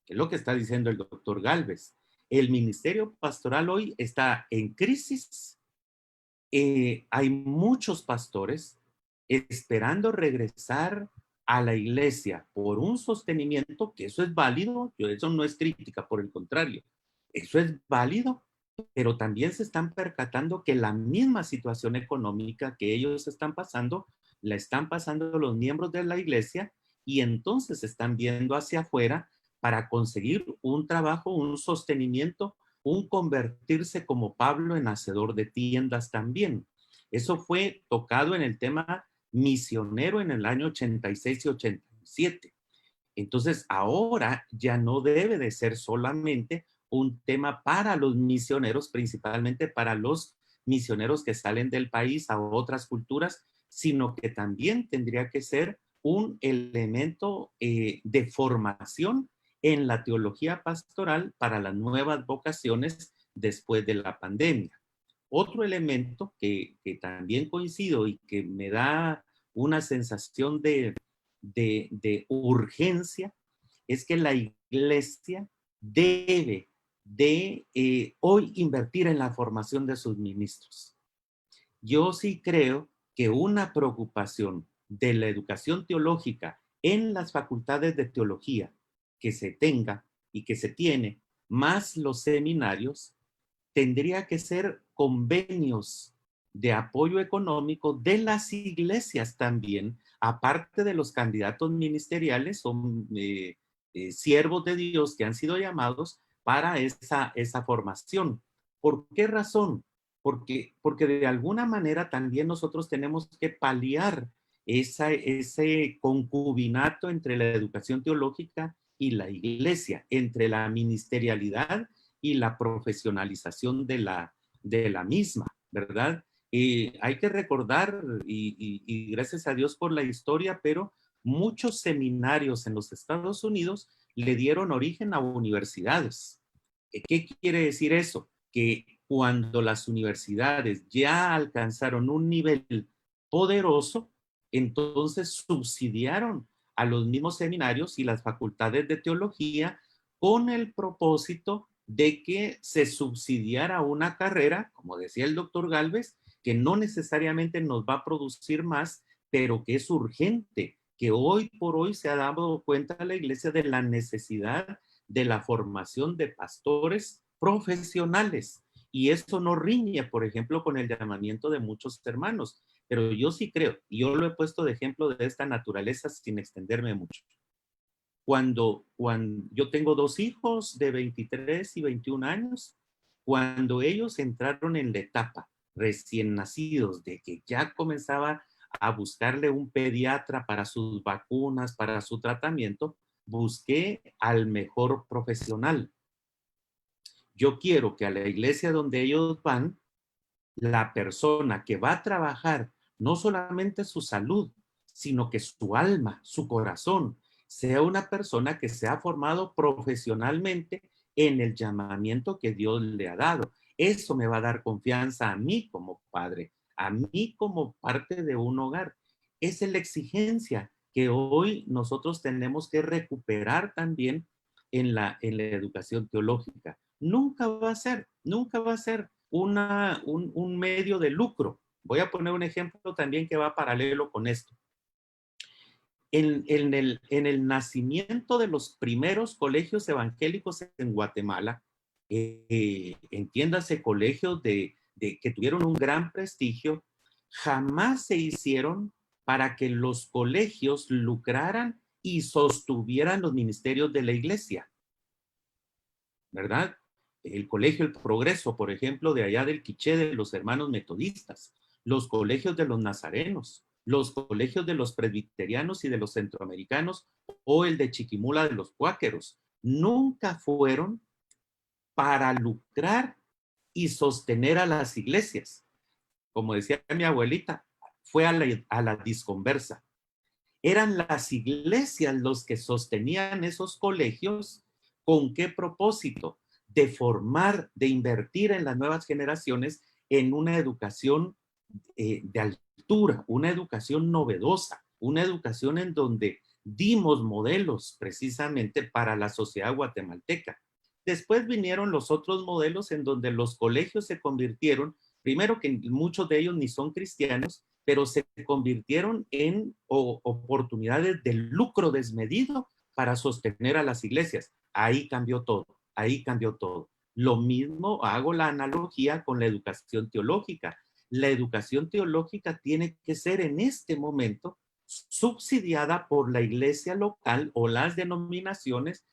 que es lo que está diciendo el doctor Gálvez. El ministerio pastoral hoy está en crisis. Hay muchos pastores esperando regresar a la iglesia por un sostenimiento, que eso es válido, eso no es crítica, por el contrario, eso es válido, pero también se están percatando que la misma situación económica que ellos están pasando, la están pasando los miembros de la iglesia, y entonces están viendo hacia afuera para conseguir un trabajo, un sostenimiento, un convertirse como Pablo en hacedor de tiendas también. Eso fue tocado en el tema misionero en el año 86 y 87. Entonces, ahora ya no debe de ser solamente un tema para los misioneros, principalmente para los misioneros que salen del país a otras culturas, sino que también tendría que ser un elemento de formación en la teología pastoral para las nuevas vocaciones después de la pandemia. Otro elemento que también coincido y que me da una sensación de urgencia es que la iglesia debe de hoy invertir en la formación de sus ministros. Yo sí creo que una preocupación de la educación teológica en las facultades de teología que se tenga y que se tiene, más los seminarios, tendría que ser convenios de apoyo económico de las iglesias también, aparte de los candidatos ministeriales, son siervos de Dios que han sido llamados para esa formación. ¿Por qué razón? Porque de alguna manera también nosotros tenemos que paliar ese concubinato entre la educación teológica y la iglesia, entre la ministerialidad y la profesionalización de la misma, ¿verdad? Hay que recordar, y gracias a Dios por la historia, pero muchos seminarios en los Estados Unidos le dieron origen a universidades. ¿Qué quiere decir eso? Que cuando las universidades ya alcanzaron un nivel poderoso, entonces subsidiaron a los mismos seminarios y las facultades de teología con el propósito de que se subsidiara una carrera, como decía el doctor Galvez, que no necesariamente nos va a producir más, pero que es urgente, que hoy por hoy se ha dado cuenta la iglesia de la necesidad de la formación de pastores profesionales. Y eso no riñe, por ejemplo, con el llamamiento de muchos hermanos. Pero yo sí creo, y yo lo he puesto de ejemplo de esta naturaleza sin extenderme mucho. Cuando yo tengo 2 hijos de 23 y 21 años, cuando ellos entraron en la etapa recién nacidos de que ya comenzaba a buscarle un pediatra para sus vacunas, para su tratamiento, busqué al mejor profesional. Yo quiero que a la iglesia donde ellos van, la persona que va a trabajar no solamente su salud, sino que su alma, su corazón, sea una persona que se ha formado profesionalmente en el llamamiento que Dios le ha dado. Eso me va a dar confianza a mí como padre, a mí como parte de un hogar. Esa es la exigencia que hoy nosotros tenemos que recuperar también en la educación teológica. Nunca va a ser un medio de lucro. Voy a poner un ejemplo también que va paralelo con esto. En el nacimiento de los primeros colegios evangélicos en Guatemala, entiéndase colegios que tuvieron un gran prestigio, jamás se hicieron para que los colegios lucraran y sostuvieran los ministerios de la iglesia, ¿verdad? El Colegio El Progreso, por ejemplo, de allá del Quiché de los hermanos metodistas, los colegios de los nazarenos, los colegios de los presbiterianos y de los centroamericanos, o el de Chiquimula de los cuáqueros, nunca fueron para lucrar y sostener a las iglesias. Como decía mi abuelita, fue a la disconversa. Eran las iglesias los que sostenían esos colegios. ¿Con qué propósito? De formar, de invertir en las nuevas generaciones en una educación de altura, una educación novedosa, una educación en donde dimos modelos precisamente para la sociedad guatemalteca. Después vinieron los otros modelos en donde los colegios se convirtieron, primero que muchos de ellos ni son cristianos, pero se convirtieron en oportunidades de lucro desmedido para sostener a las iglesias. Ahí cambió todo, ahí cambió todo. Lo mismo hago la analogía con la educación teológica. La educación teológica tiene que ser en este momento subsidiada por la iglesia local o las denominaciones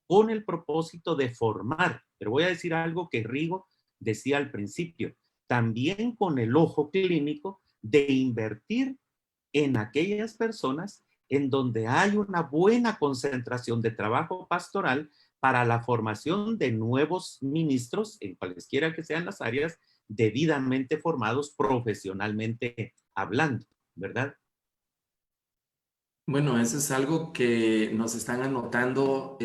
con el propósito de formar. Pero voy a decir algo que Rigo decía al principio, también con el ojo clínico de invertir en aquellas personas en donde hay una buena concentración de trabajo pastoral para la formación de nuevos ministros, en cualesquiera que sean las áreas, debidamente formados profesionalmente hablando, ¿verdad? Bueno, eso es algo que nos están anotando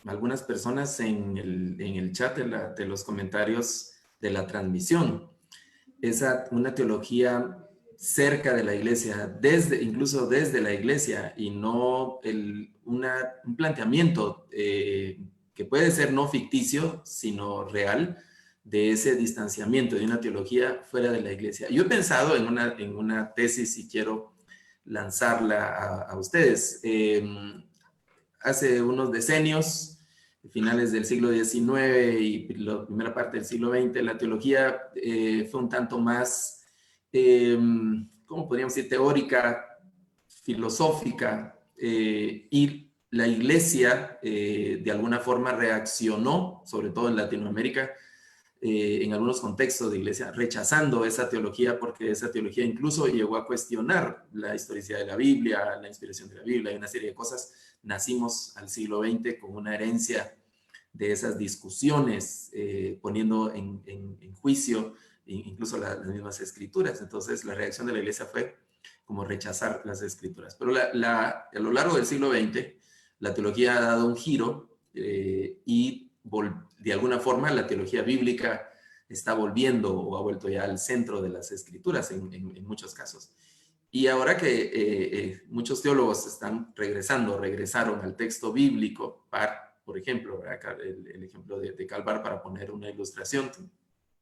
algunas personas en el chat de los comentarios de la transmisión. Una teología cerca de la iglesia, incluso desde la iglesia, y no un planteamiento que puede ser no ficticio, sino real, de ese distanciamiento de una teología fuera de la iglesia. Yo he pensado en una tesis y quiero lanzarla a ustedes. Hace unos decenios, finales del siglo XIX y la primera parte del siglo XX, la teología fue un tanto más, ¿cómo podríamos decir? Teórica, filosófica, y la iglesia de alguna forma reaccionó, sobre todo en Latinoamérica, en algunos contextos de iglesia, rechazando esa teología porque esa teología incluso llegó a cuestionar la historicidad de la Biblia, la inspiración de la Biblia y una serie de cosas. Nacimos al siglo XX con una herencia de esas discusiones, poniendo en juicio incluso las mismas escrituras. Entonces la reacción de la iglesia fue como rechazar las escrituras. Pero a lo largo del siglo XX, la teología ha dado un giro y de alguna forma la teología bíblica está volviendo o ha vuelto ya al centro de las escrituras en muchos casos. Y ahora que muchos teólogos regresaron al texto bíblico, por ejemplo, el ejemplo de Calvar para poner una ilustración,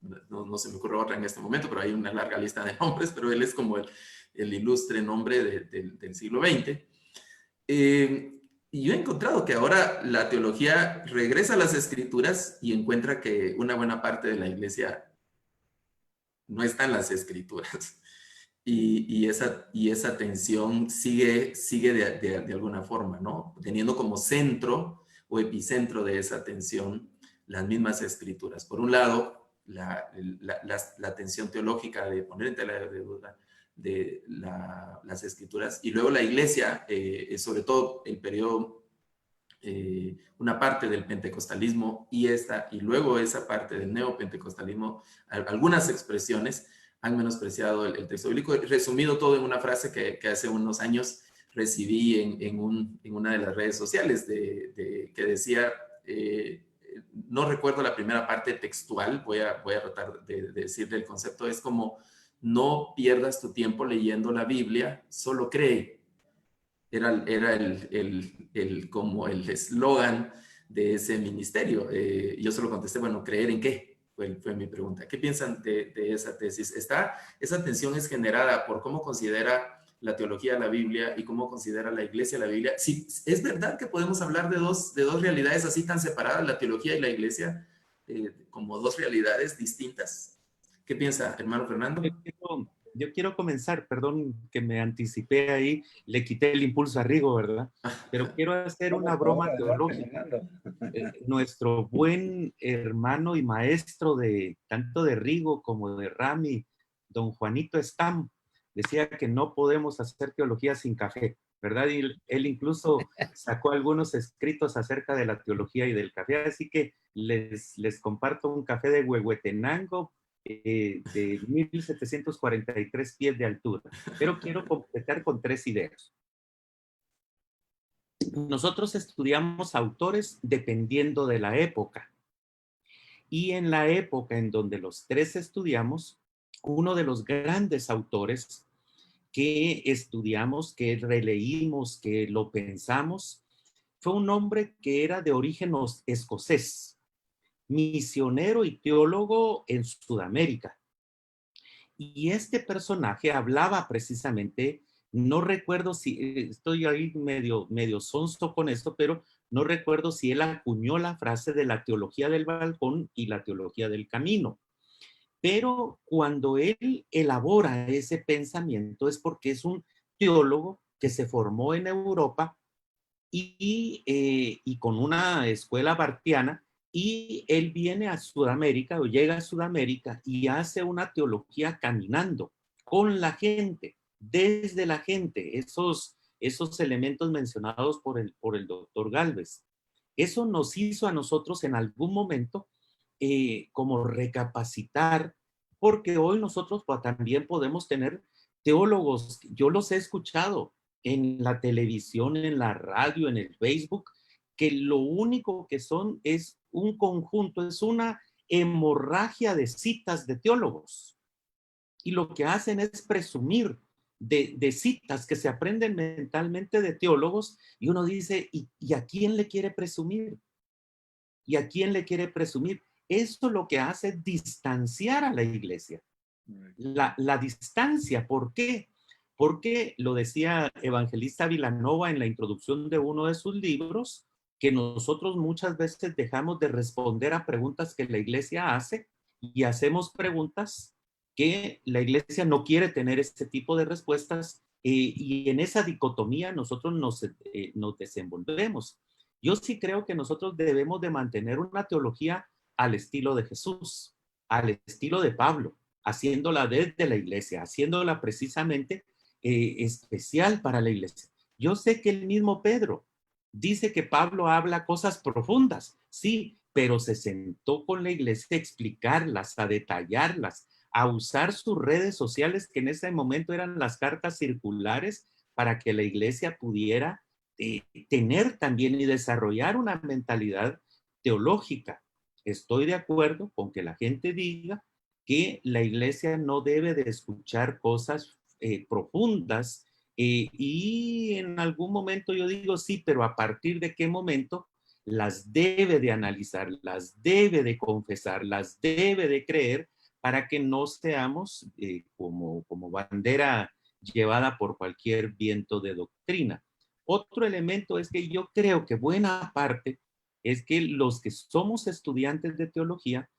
no se me ocurre otra en este momento, pero hay una larga lista de nombres, pero él es como el ilustre nombre del siglo XX. Y yo he encontrado que ahora la teología regresa a las escrituras y encuentra que una buena parte de la iglesia no está en las escrituras. Y esa tensión sigue de alguna forma, ¿no? Teniendo como centro o epicentro de esa tensión las mismas escrituras. Por un lado, la tensión teológica de poner en tela de duda de las escrituras, y luego la iglesia, sobre todo el periodo, una parte del pentecostalismo y luego esa parte del neopentecostalismo, algunas expresiones han menospreciado el texto bíblico. Resumido todo en una frase que hace unos años recibí en una de las redes sociales que decía, no recuerdo la primera parte textual, voy a tratar de decirle el concepto, es como: no pierdas tu tiempo leyendo la Biblia, solo cree. Era como el eslogan de ese ministerio. Yo solo contesté, bueno, ¿creer en qué? Fue mi pregunta. ¿Qué piensan de esa tesis? Esa tensión es generada por cómo considera la teología la Biblia y cómo considera la iglesia la Biblia. Sí, ¿es verdad que podemos hablar de dos realidades así tan separadas, la teología y la iglesia, como dos realidades distintas? ¿Qué piensa, hermano Fernando? Yo quiero comenzar, perdón que me anticipé ahí, le quité el impulso a Rigo, ¿verdad? Pero quiero hacer una broma teológica. Nuestro buen hermano y maestro tanto de Rigo como de Rami, don Juanito Stam, decía que no podemos hacer teología sin café, ¿verdad? Y él incluso sacó algunos escritos acerca de la teología y del café, así que les comparto un café de Huehuetenango, de 1743 pies de altura. Pero quiero completar con 3 ideas. Nosotros estudiamos autores dependiendo de la época. Y en la época en donde los 3 estudiamos, uno de los grandes autores que estudiamos, que releímos, que lo pensamos, fue un hombre que era de origen escocés, misionero y teólogo en Sudamérica. Y este personaje hablaba precisamente No recuerdo si, estoy ahí medio sonso con esto, pero no recuerdo si él acuñó la frase de la teología del balcón y la teología del camino. Pero cuando él elabora ese pensamiento es porque es un teólogo que se formó en Europa y con una escuela bartiana, y él viene a Sudamérica o llega a Sudamérica y hace una teología caminando con la gente, desde la gente, esos elementos mencionados por el doctor Gálvez. Eso nos hizo a nosotros en algún momento como recapacitar, porque hoy nosotros también podemos tener teólogos, yo los he escuchado en la televisión, en la radio, en el Facebook, que lo único que son es un conjunto, es una hemorragia de citas de teólogos. Y lo que hacen es presumir de citas que se aprenden mentalmente de teólogos, y uno dice, ¿y a quién le quiere presumir? ¿Y a quién le quiere presumir? Esto lo que hace es distanciar a la iglesia. La distancia, ¿por qué? Porque lo decía Evangelista Vilanova en la introducción de uno de sus libros, que nosotros muchas veces dejamos de responder a preguntas que la iglesia hace y hacemos preguntas que la iglesia no quiere tener este tipo de respuestas, y en esa dicotomía nosotros nos desenvolvemos. Yo sí creo que nosotros debemos de mantener una teología al estilo de Jesús, al estilo de Pablo, haciéndola desde la iglesia, haciéndola precisamente especial para la iglesia. Yo sé que el mismo Pedro dice que Pablo habla cosas profundas, sí, pero se sentó con la iglesia a explicarlas, a detallarlas, a usar sus redes sociales, que en ese momento eran las cartas circulares, para que la iglesia pudiera tener también y desarrollar una mentalidad teológica. Estoy de acuerdo con que la gente diga que la iglesia no debe de escuchar cosas profundas, y en algún momento yo digo sí, pero a partir de qué momento las debe de analizar, las debe de confesar, las debe de creer, para que no seamos como bandera llevada por cualquier viento de doctrina. Otro elemento es que yo creo que buena parte es que los que somos estudiantes de teología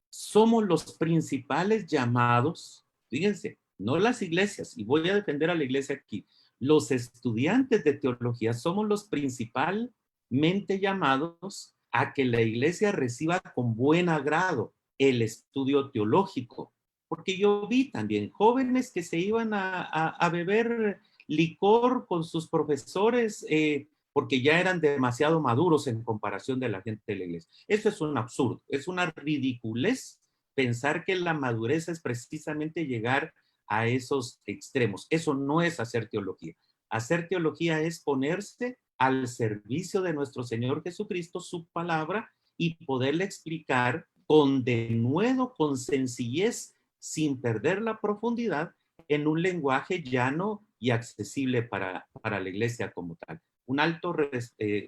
somos los principales llamados, fíjense, no las iglesias, y voy a defender a la iglesia aquí, los estudiantes de teología somos los principalmente llamados a que la iglesia reciba con buen agrado el estudio teológico, porque yo vi también jóvenes que se iban a beber licor con sus profesores, porque ya eran demasiado maduros en comparación de la gente de la iglesia. Eso es un absurdo, es una ridiculez pensar que la madurez es precisamente llegar a esos extremos. Eso no es hacer teología. Hacer teología es ponerse al servicio de nuestro Señor Jesucristo, su palabra, y poderle explicar con denuedo, con sencillez, sin perder la profundidad, en un lenguaje llano y accesible para la iglesia como tal. Un alto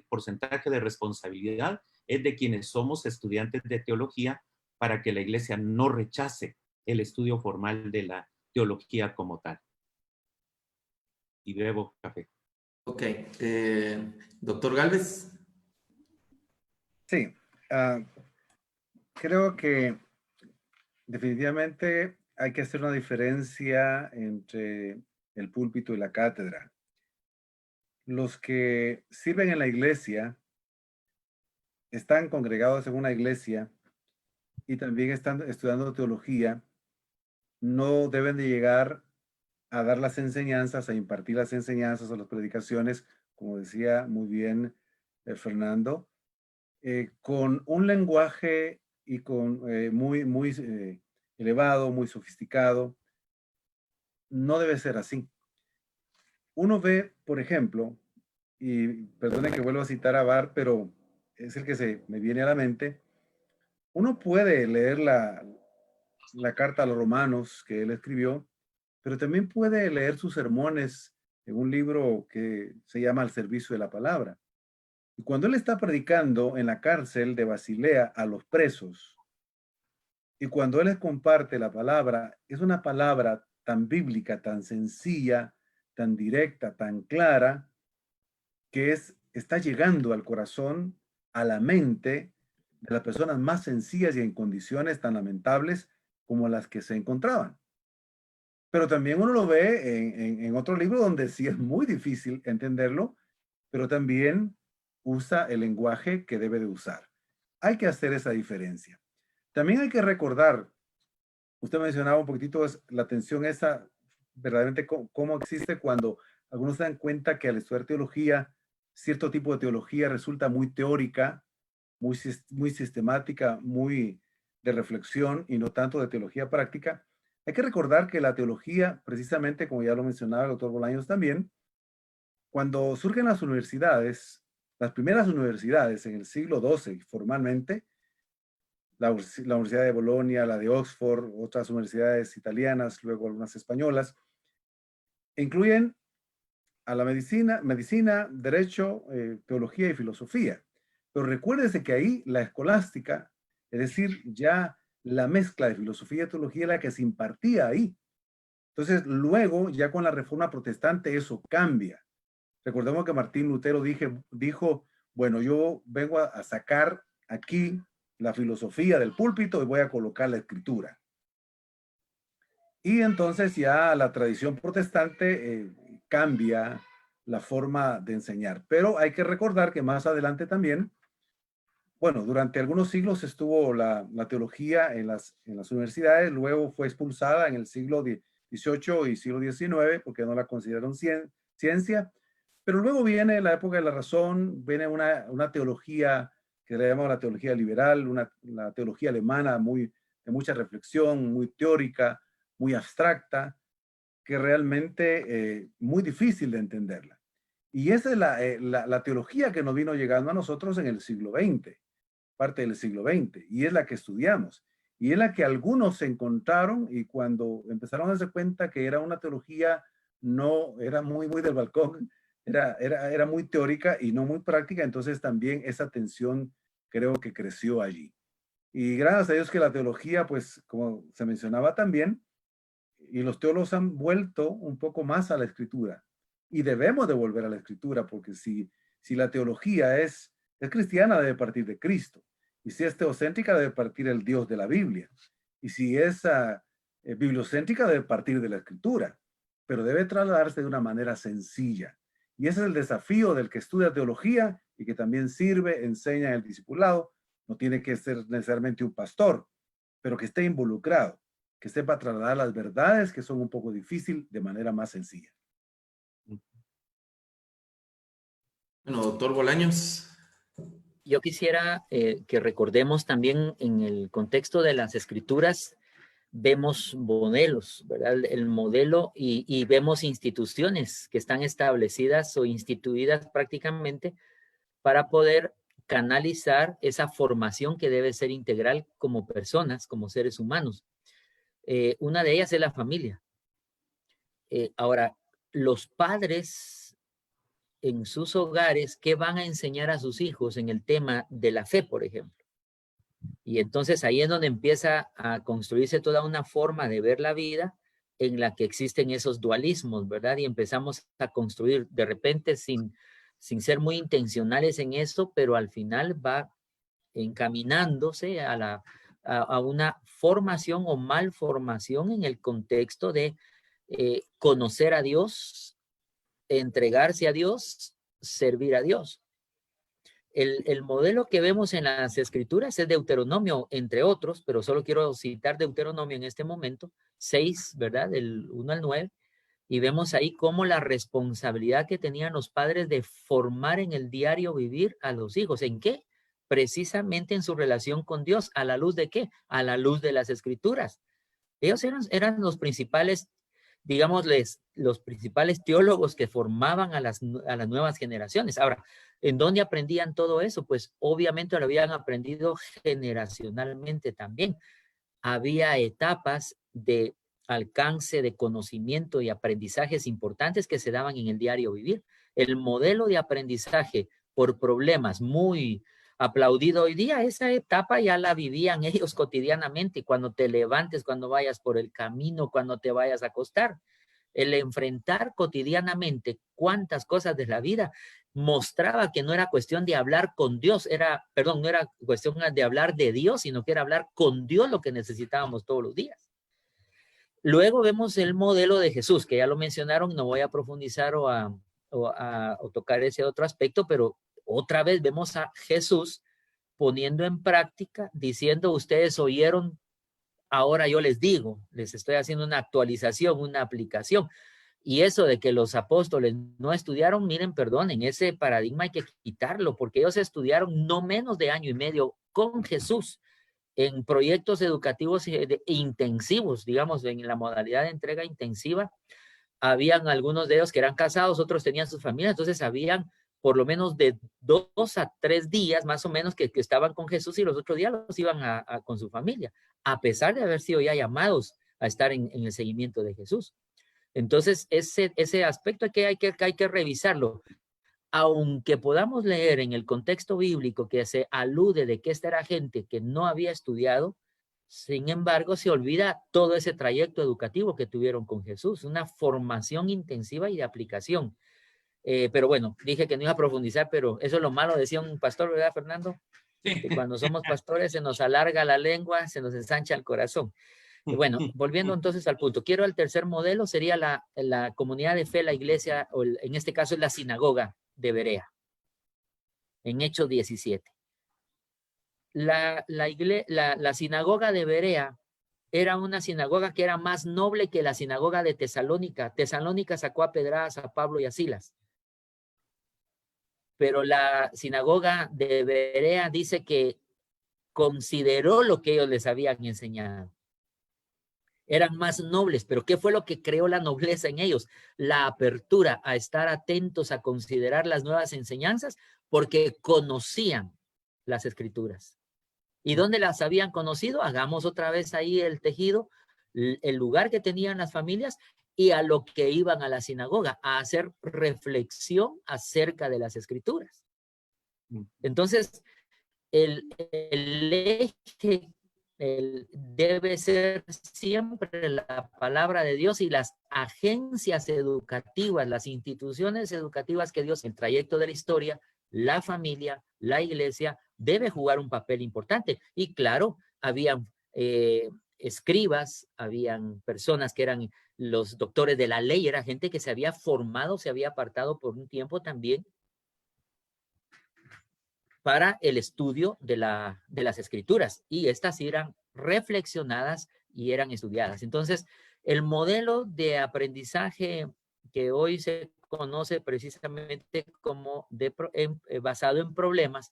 porcentaje de responsabilidad es de quienes somos estudiantes de teología, para que la iglesia no rechace el estudio formal de la teología como tal. Y bebo café. Ok. Doctor Gálvez. Sí, creo que definitivamente hay que hacer una diferencia entre el púlpito y la cátedra. Los que sirven en la iglesia están congregados en una iglesia y también están estudiando teología, no deben de llegar a dar las enseñanzas, a impartir las enseñanzas o las predicaciones, como decía muy bien Fernando, con un lenguaje y con muy elevado, muy sofisticado. No debe ser así. Uno ve, por ejemplo, y perdonen que vuelva a citar a Barth, pero es el que se me viene a la mente. Uno puede leer la carta a los romanos que él escribió, pero también puede leer sus sermones en un libro que se llama Al servicio de la palabra. Y cuando él está predicando en la cárcel de Basilea a los presos, y cuando él les comparte la palabra, es una palabra tan bíblica, tan sencilla, tan directa, tan clara, que está llegando al corazón, a la mente de las personas más sencillas y en condiciones tan lamentables como las que se encontraban. Pero también uno lo ve en otro libro donde sí es muy difícil entenderlo, pero también usa el lenguaje que debe de usar. Hay que hacer esa diferencia. También hay que recordar, usted mencionaba un poquitito la tensión esa, verdaderamente cómo existe cuando algunos se dan cuenta que al estudiar teología, cierto tipo de teología resulta muy teórica, muy sistemática, muy de reflexión y no tanto de teología práctica. Hay que recordar que la teología, precisamente como ya lo mencionaba el doctor Bolaños también, cuando surgen las universidades, las primeras universidades en el siglo XII formalmente, la Universidad de Bolonia, la de Oxford, otras universidades italianas, luego algunas españolas, incluyen a la medicina, derecho, teología y filosofía. Pero recuérdese que ahí la escolástica, es decir, ya la mezcla de filosofía y teología, la que se impartía ahí. Entonces, luego, ya con la reforma protestante, eso cambia. Recordemos que Martín Lutero dijo, bueno, yo vengo a sacar aquí la filosofía del púlpito y voy a colocar la escritura. Y entonces ya la tradición protestante cambia la forma de enseñar. Pero hay que recordar que más adelante también, bueno, durante algunos siglos estuvo la teología en las universidades, luego fue expulsada en el siglo XVIII y siglo XIX porque no la consideraron ciencia, pero luego viene la época de la razón, viene una teología que le llamamos la teología liberal, la teología alemana de mucha reflexión, muy teórica, muy abstracta, que realmente muy difícil de entenderla. Y esa es la teología que nos vino llegando a nosotros en el siglo XX, parte del siglo XX, y es la que estudiamos. Y es la que algunos se encontraron y cuando empezaron a darse cuenta que era una teología, no era muy del balcón, era muy teórica y no muy práctica, entonces también esa tensión creo que creció allí. Y gracias a Dios que la teología, pues como se mencionaba también, y los teólogos han vuelto un poco más a la escritura. Y debemos de volver a la escritura, porque si la teología es cristiana, debe partir de Cristo. Y si es teocéntrica, debe partir del Dios de la Biblia. Y si es bibliocéntrica, debe partir de la escritura. Pero debe trasladarse de una manera sencilla. Y ese es el desafío del que estudia teología y que también sirve, enseña en el discipulado. No tiene que ser necesariamente un pastor, pero que esté involucrado, que sepa trasladar las verdades que son un poco difíciles de manera más sencilla. Bueno, doctor Bolaños. Yo quisiera que recordemos también en el contexto de las escrituras, vemos modelos, ¿verdad? El modelo y vemos instituciones que están establecidas o instituidas prácticamente para poder canalizar esa formación que debe ser integral como personas, como seres humanos. Una de ellas es la familia. Ahora, los padres en sus hogares, ¿qué van a enseñar a sus hijos en el tema de la fe, por ejemplo? Y entonces ahí es donde empieza a construirse toda una forma de ver la vida en la que existen esos dualismos, ¿verdad? Y empezamos a construir de repente sin ser muy intencionales en eso, pero al final va encaminándose a una formación o malformación en el contexto de conocer a Dios, entregarse a Dios, servir a Dios. El modelo que vemos en las escrituras es Deuteronomio, entre otros, pero solo quiero citar Deuteronomio en este momento, 6, ¿verdad? Del 1 al 9, y vemos ahí cómo la responsabilidad que tenían los padres de formar en el diario vivir a los hijos. ¿En qué? Precisamente en su relación con Dios. ¿A la luz de qué? A la luz de las escrituras. Ellos eran los principales, digámosles, los principales teólogos que formaban a las nuevas generaciones. Ahora, ¿en dónde aprendían todo eso? Pues obviamente lo habían aprendido generacionalmente también. Había etapas de alcance de conocimiento y aprendizajes importantes que se daban en el diario vivir. El modelo de aprendizaje por problemas muy aplaudido hoy día, esa etapa ya la vivían ellos cotidianamente, cuando te levantes, cuando vayas por el camino, cuando te vayas a acostar. El enfrentar cotidianamente cuántas cosas de la vida mostraba que no era cuestión de hablar con Dios, no era cuestión de hablar de Dios, sino que era hablar con Dios lo que necesitábamos todos los días. Luego vemos el modelo de Jesús, que ya lo mencionaron, no voy a profundizar o tocar ese otro aspecto, pero otra vez vemos a Jesús poniendo en práctica, diciendo, ustedes oyeron, ahora yo les digo, les estoy haciendo una actualización, una aplicación. Y eso de que los apóstoles no estudiaron, miren, perdonen, ese paradigma hay que quitarlo, porque ellos estudiaron no menos de año y medio con Jesús en proyectos educativos intensivos, digamos, en la modalidad de entrega intensiva. Habían algunos de ellos que eran casados, otros tenían sus familias, entonces habían por lo menos de 2 a 3 días más o menos que estaban con Jesús y los otros días los iban con su familia, a pesar de haber sido ya llamados a estar en el seguimiento de Jesús. Entonces, ese aspecto hay que revisarlo. Aunque podamos leer en el contexto bíblico que se alude de que esta era gente que no había estudiado, sin embargo, se olvida todo ese trayecto educativo que tuvieron con Jesús, una formación intensiva y de aplicación. Pero bueno, dije que no iba a profundizar, pero eso es lo malo, decía un pastor, ¿verdad, Fernando? Que cuando somos pastores se nos alarga la lengua, se nos ensancha el corazón. Y bueno, volviendo entonces al punto, quiero el tercer modelo, sería la comunidad de fe, la iglesia, o en este caso es la sinagoga de Berea, en Hechos 17. La sinagoga de Berea era una sinagoga que era más noble que la sinagoga de Tesalónica. Tesalónica sacó a pedradas a Pablo y a Silas. Pero la sinagoga de Berea dice que consideró lo que ellos les habían enseñado. Eran más nobles, pero ¿qué fue lo que creó la nobleza en ellos? La apertura a estar atentos a considerar las nuevas enseñanzas porque conocían las escrituras. ¿Y dónde las habían conocido? Hagamos otra vez ahí el tejido, el lugar que tenían las familias y a lo que iban a la sinagoga, a hacer reflexión acerca de las escrituras. Entonces, el eje debe ser siempre la palabra de Dios y las agencias educativas, las instituciones educativas que Dios, en el trayecto de la historia, la familia, la iglesia, debe jugar un papel importante. Y claro, habían escribas, habían personas que eran los doctores de la ley, era gente que se había formado, se había apartado por un tiempo también para el estudio de las escrituras, y estas eran reflexionadas y eran estudiadas. Entonces, el modelo de aprendizaje que hoy se conoce precisamente como basado en problemas,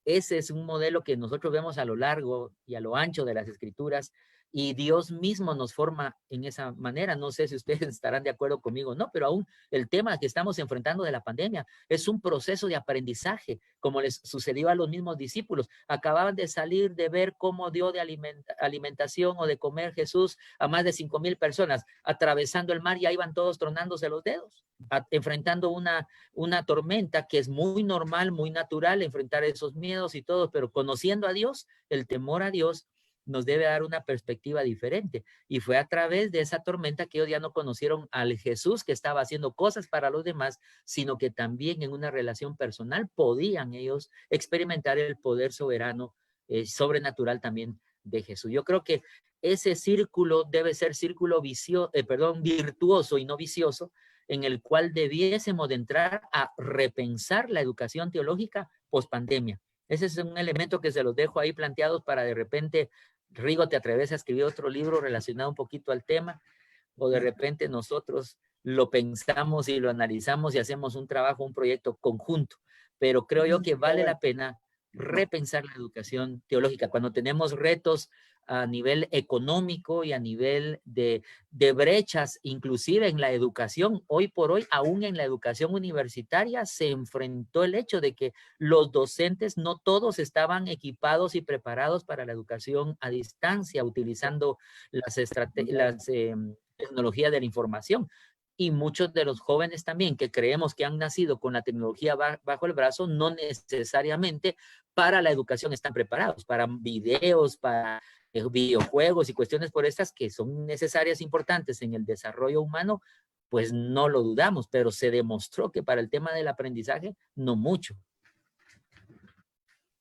ese es un modelo que nosotros vemos a lo largo y a lo ancho de las escrituras, y Dios mismo nos forma en esa manera. No sé si ustedes estarán de acuerdo conmigo o no, pero aún el tema que estamos enfrentando de la pandemia es un proceso de aprendizaje, como les sucedió a los mismos discípulos. Acababan de salir de ver cómo dio de alimentación o de comer Jesús a más de 5,000 personas. Atravesando el mar ya iban todos tronándose los dedos, enfrentando una tormenta que es muy normal, muy natural, enfrentar esos miedos y todo, pero conociendo a Dios, el temor a Dios nos debe dar una perspectiva diferente. Y fue a través de esa tormenta que ellos ya no conocieron al Jesús que estaba haciendo cosas para los demás, sino que también en una relación personal podían ellos experimentar el poder soberano, sobrenatural también de Jesús. Yo creo que ese círculo debe ser círculo virtuoso y no vicioso, en el cual debiésemos de entrar a repensar la educación teológica post pandemia. Ese es un elemento que se los dejo ahí planteados para de repente, Rigo, ¿te atreves a escribir otro libro relacionado un poquito al tema? O de repente nosotros lo pensamos y lo analizamos y hacemos un trabajo, un proyecto conjunto. Pero creo yo que vale la pena repensar la educación teológica cuando tenemos retos a nivel económico y a nivel de brechas, inclusive en la educación. Hoy por hoy, aún en la educación universitaria, se enfrentó el hecho de que los docentes no todos estaban equipados y preparados para la educación a distancia, utilizando las tecnologías de la información. Y muchos de los jóvenes también que creemos que han nacido con la tecnología bajo el brazo, no necesariamente para la educación están preparados, para videos, para videojuegos y cuestiones por estas que son necesarias, importantes en el desarrollo humano, pues no lo dudamos, pero se demostró que para el tema del aprendizaje, no mucho.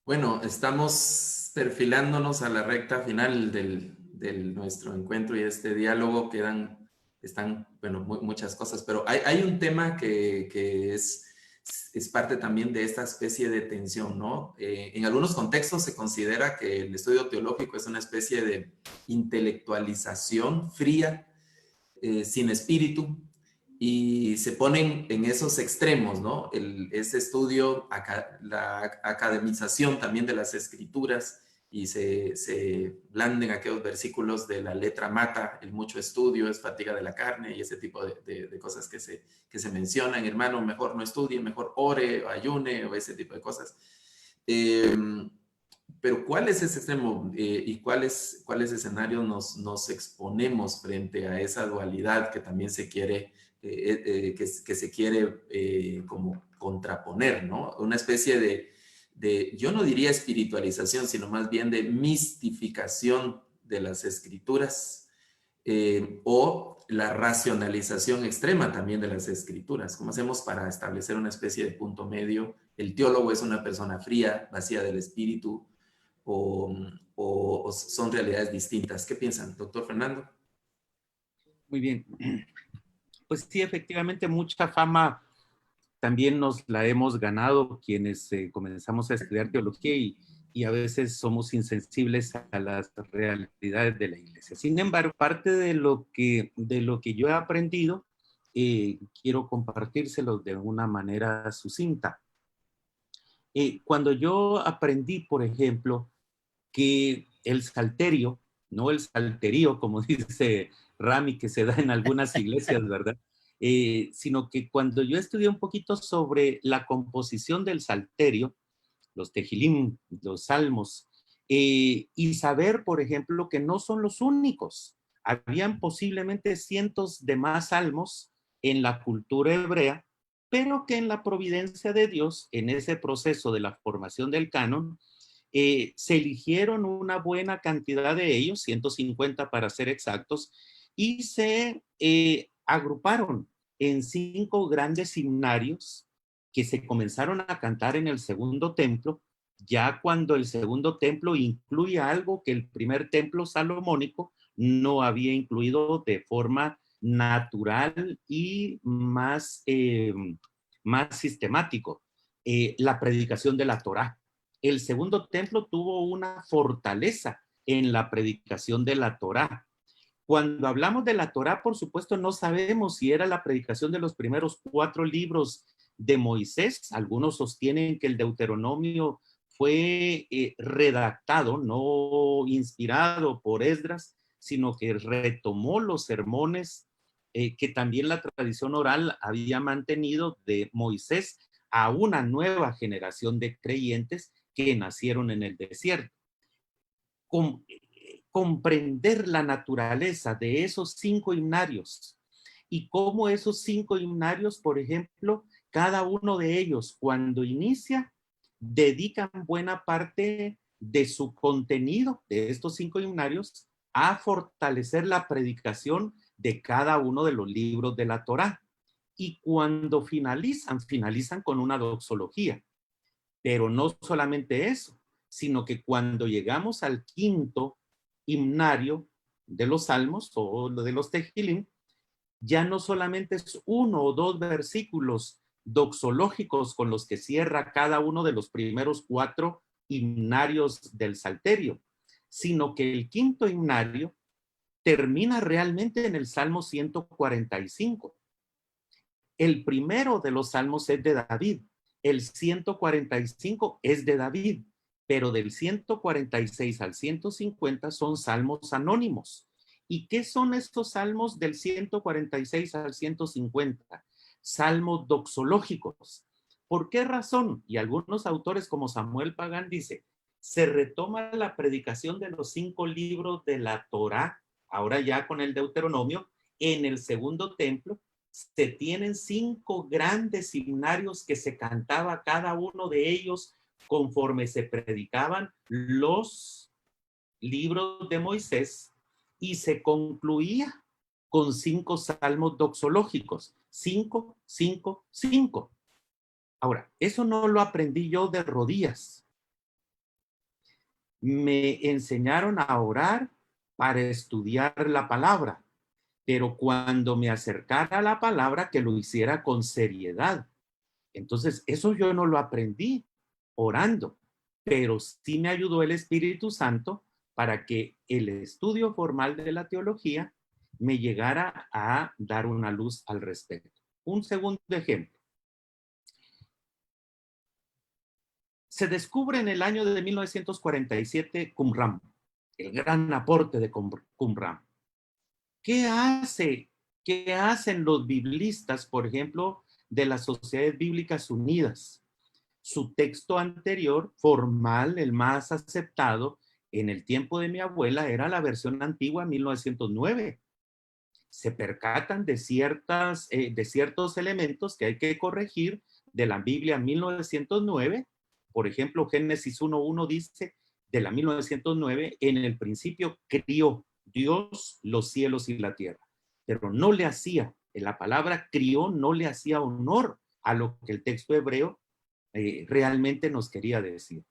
Bueno, estamos perfilándonos a la recta final del nuestro encuentro y este diálogo. Están, bueno, muchas cosas, pero hay un tema que es parte también de esta especie de tensión, ¿no? En algunos contextos se considera que el estudio teológico es una especie de intelectualización fría, sin espíritu, y se ponen en esos extremos, ¿no? Ese estudio, la academización también de las escrituras, y se blanden aquellos versículos de la letra mata, el mucho estudio es fatiga de la carne, y ese tipo de cosas que se mencionan. Hermano, mejor no estudie, mejor ore o ayune, o ese tipo de cosas. Pero ¿cuál es ese extremo y cuáles escenarios nos exponemos frente a esa dualidad que también se quiere, que se quiere como contraponer, ¿no? Una especie yo no diría espiritualización, sino más bien de mistificación de las escrituras, o la racionalización extrema también de las escrituras. ¿Cómo hacemos para establecer una especie de punto medio? El teólogo es una persona fría, vacía del espíritu, o son realidades distintas. ¿Qué piensan, doctor Fernando? Muy bien. Pues sí, efectivamente, mucha fama también nos la hemos ganado quienes comenzamos a estudiar teología y a veces somos insensibles a las realidades de la iglesia. Sin embargo, parte de lo que yo he aprendido, quiero compartírselo de una manera sucinta. Cuando yo aprendí, por ejemplo, que el salterio, no el salterío, como dice Rami, que se da en algunas iglesias, ¿verdad? Sino que cuando yo estudié un poquito sobre la composición del salterio, los tejilim, los salmos, y saber, por ejemplo, que no son los únicos. Habían posiblemente cientos de más salmos en la cultura hebrea, pero que en la providencia de Dios, en ese proceso de la formación del canon, se eligieron una buena cantidad de ellos, 150 para ser exactos, y se agruparon en 5 grandes himnarios que se comenzaron a cantar en el segundo templo, ya cuando el segundo templo incluía algo que el primer templo salomónico no había incluido de forma natural y más sistemático, la predicación de la Torá. El segundo templo tuvo una fortaleza en la predicación de la Torá. Cuando hablamos de la Torá, por supuesto, no sabemos si era la predicación de los primeros 4 libros de Moisés. Algunos sostienen que el Deuteronomio fue redactado, no inspirado por Esdras, sino que retomó los sermones que también la tradición oral había mantenido de Moisés a una nueva generación de creyentes que nacieron en el desierto. Comprender la naturaleza de esos 5 himnarios y cómo esos 5 himnarios, por ejemplo, cada uno de ellos cuando inicia, dedican buena parte de su contenido de estos 5 himnarios a fortalecer la predicación de cada uno de los libros de la Torá. Y cuando finalizan con una doxología. Pero no solamente eso, sino que cuando llegamos al 5º himnario de los salmos o de los tejilim, ya no solamente es 1 o 2 versículos doxológicos con los que cierra cada uno de los primeros 4 himnarios del salterio, sino que el 5º himnario termina realmente en el Salmo 145. El primero de los salmos es de David. El 145 es de David, pero del 146 al 150 son salmos anónimos. ¿Y qué son estos salmos del 146 al 150? Salmos doxológicos. ¿Por qué razón? Y algunos autores como Samuel Pagán dice, se retoma la predicación de los 5 libros de la Torá, ahora ya con el Deuteronomio, en el segundo templo. Se tienen 5 grandes himnarios que se cantaba cada uno de ellos conforme se predicaban los libros de Moisés y se concluía con 5 salmos doxológicos. 5, 5, 5. Ahora, eso no lo aprendí yo de rodillas. Me enseñaron a orar para estudiar la palabra, pero cuando me acercara a la palabra, que lo hiciera con seriedad. Entonces, eso yo no lo aprendí orando, pero sí me ayudó el Espíritu Santo para que el estudio formal de la teología me llegara a dar una luz al respecto. Un segundo ejemplo. Se descubre en el año de 1947 Qumran, el gran aporte de Qumran. ¿Qué hacen los biblistas, por ejemplo, de las Sociedades Bíblicas Unidas? Su texto anterior, formal, el más aceptado, en el tiempo de mi abuela, era la versión antigua 1909. Se percatan de ciertos elementos que hay que corregir de la Biblia 1909. Por ejemplo, Génesis 1:1 dice de la 1909, en el principio crió Dios los cielos y la tierra. Pero no le hacía, la palabra crió no le hacía honor a lo que el texto hebreo realmente nos quería decir.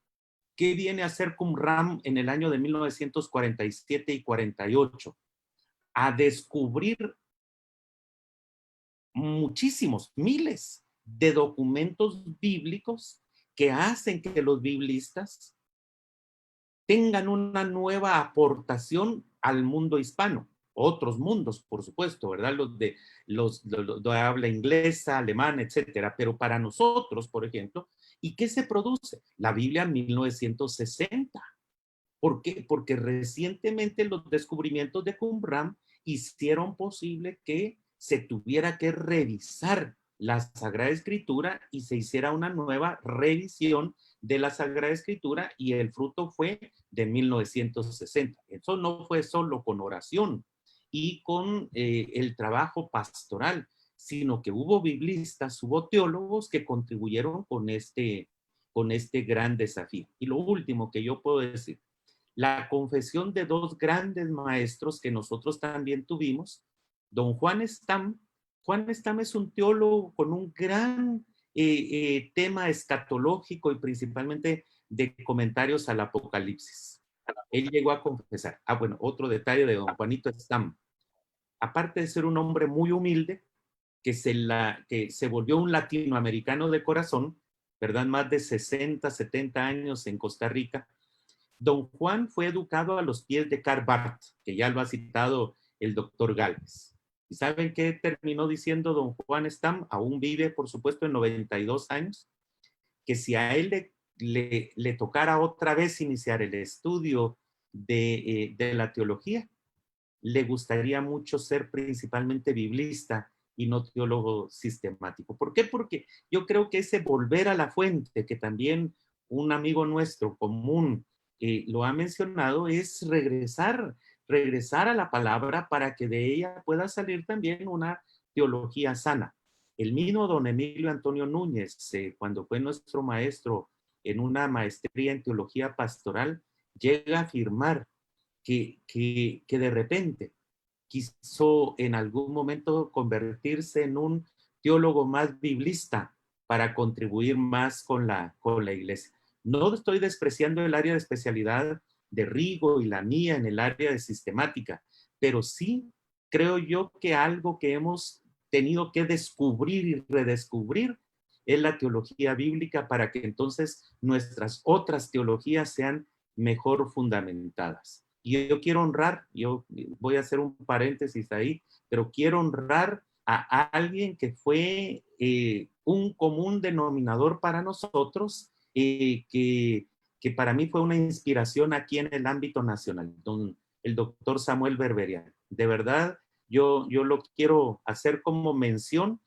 ¿Qué viene a hacer Qumran en el año de 1947 y 48? A descubrir muchísimos, miles de documentos bíblicos que hacen que los biblistas tengan una nueva aportación al mundo hispano. Otros mundos, por supuesto, ¿verdad? Los de habla inglesa, alemana, etcétera. Pero para nosotros, por ejemplo, ¿y qué se produce? La Biblia 1960. ¿Por qué? Porque recientemente los descubrimientos de Qumran hicieron posible que se tuviera que revisar la Sagrada Escritura y se hiciera una nueva revisión de la Sagrada Escritura, y el fruto fue de 1960. Eso no fue solo con oración y con el trabajo pastoral, sino que hubo biblistas, hubo teólogos que contribuyeron con este gran desafío. Y lo último que yo puedo decir, la confesión de 2 grandes maestros que nosotros también tuvimos, don Juan Stam. Juan Stam es un teólogo con un gran tema escatológico y principalmente de comentarios al Apocalipsis. Él llegó a confesar. Bueno, otro detalle de don Juanito Stam. Aparte de ser un hombre muy humilde, que se volvió un latinoamericano de corazón, ¿verdad? Más de 60, 70 años en Costa Rica. Don Juan fue educado a los pies de Karl Barth, que ya lo ha citado el doctor Gálvez. ¿Y saben qué terminó diciendo don Juan Stam? Aún vive, por supuesto, en 92 años, que si a él le tocara otra vez iniciar el estudio de la teología, le gustaría mucho ser principalmente biblista y no teólogo sistemático. ¿Por qué? Porque yo creo que ese volver a la fuente, que también un amigo nuestro común lo ha mencionado, es regresar a la palabra para que de ella pueda salir también una teología sana. El mismo don Emilio Antonio Núñez, cuando fue nuestro maestro en una maestría en teología pastoral, llega a afirmar que de repente quiso en algún momento convertirse en un teólogo más biblista para contribuir más con la iglesia. No estoy despreciando el área de especialidad de Rigo y la mía en el área de sistemática, pero sí creo yo que algo que hemos tenido que descubrir y redescubrir es la teología bíblica, para que entonces nuestras otras teologías sean mejor fundamentadas. Y yo quiero honrar, yo voy a hacer un paréntesis ahí, pero quiero honrar a alguien que fue un común denominador para nosotros, que para mí fue una inspiración aquí en el ámbito nacional, el doctor Samuel Berberian. De verdad, yo lo quiero hacer como mención,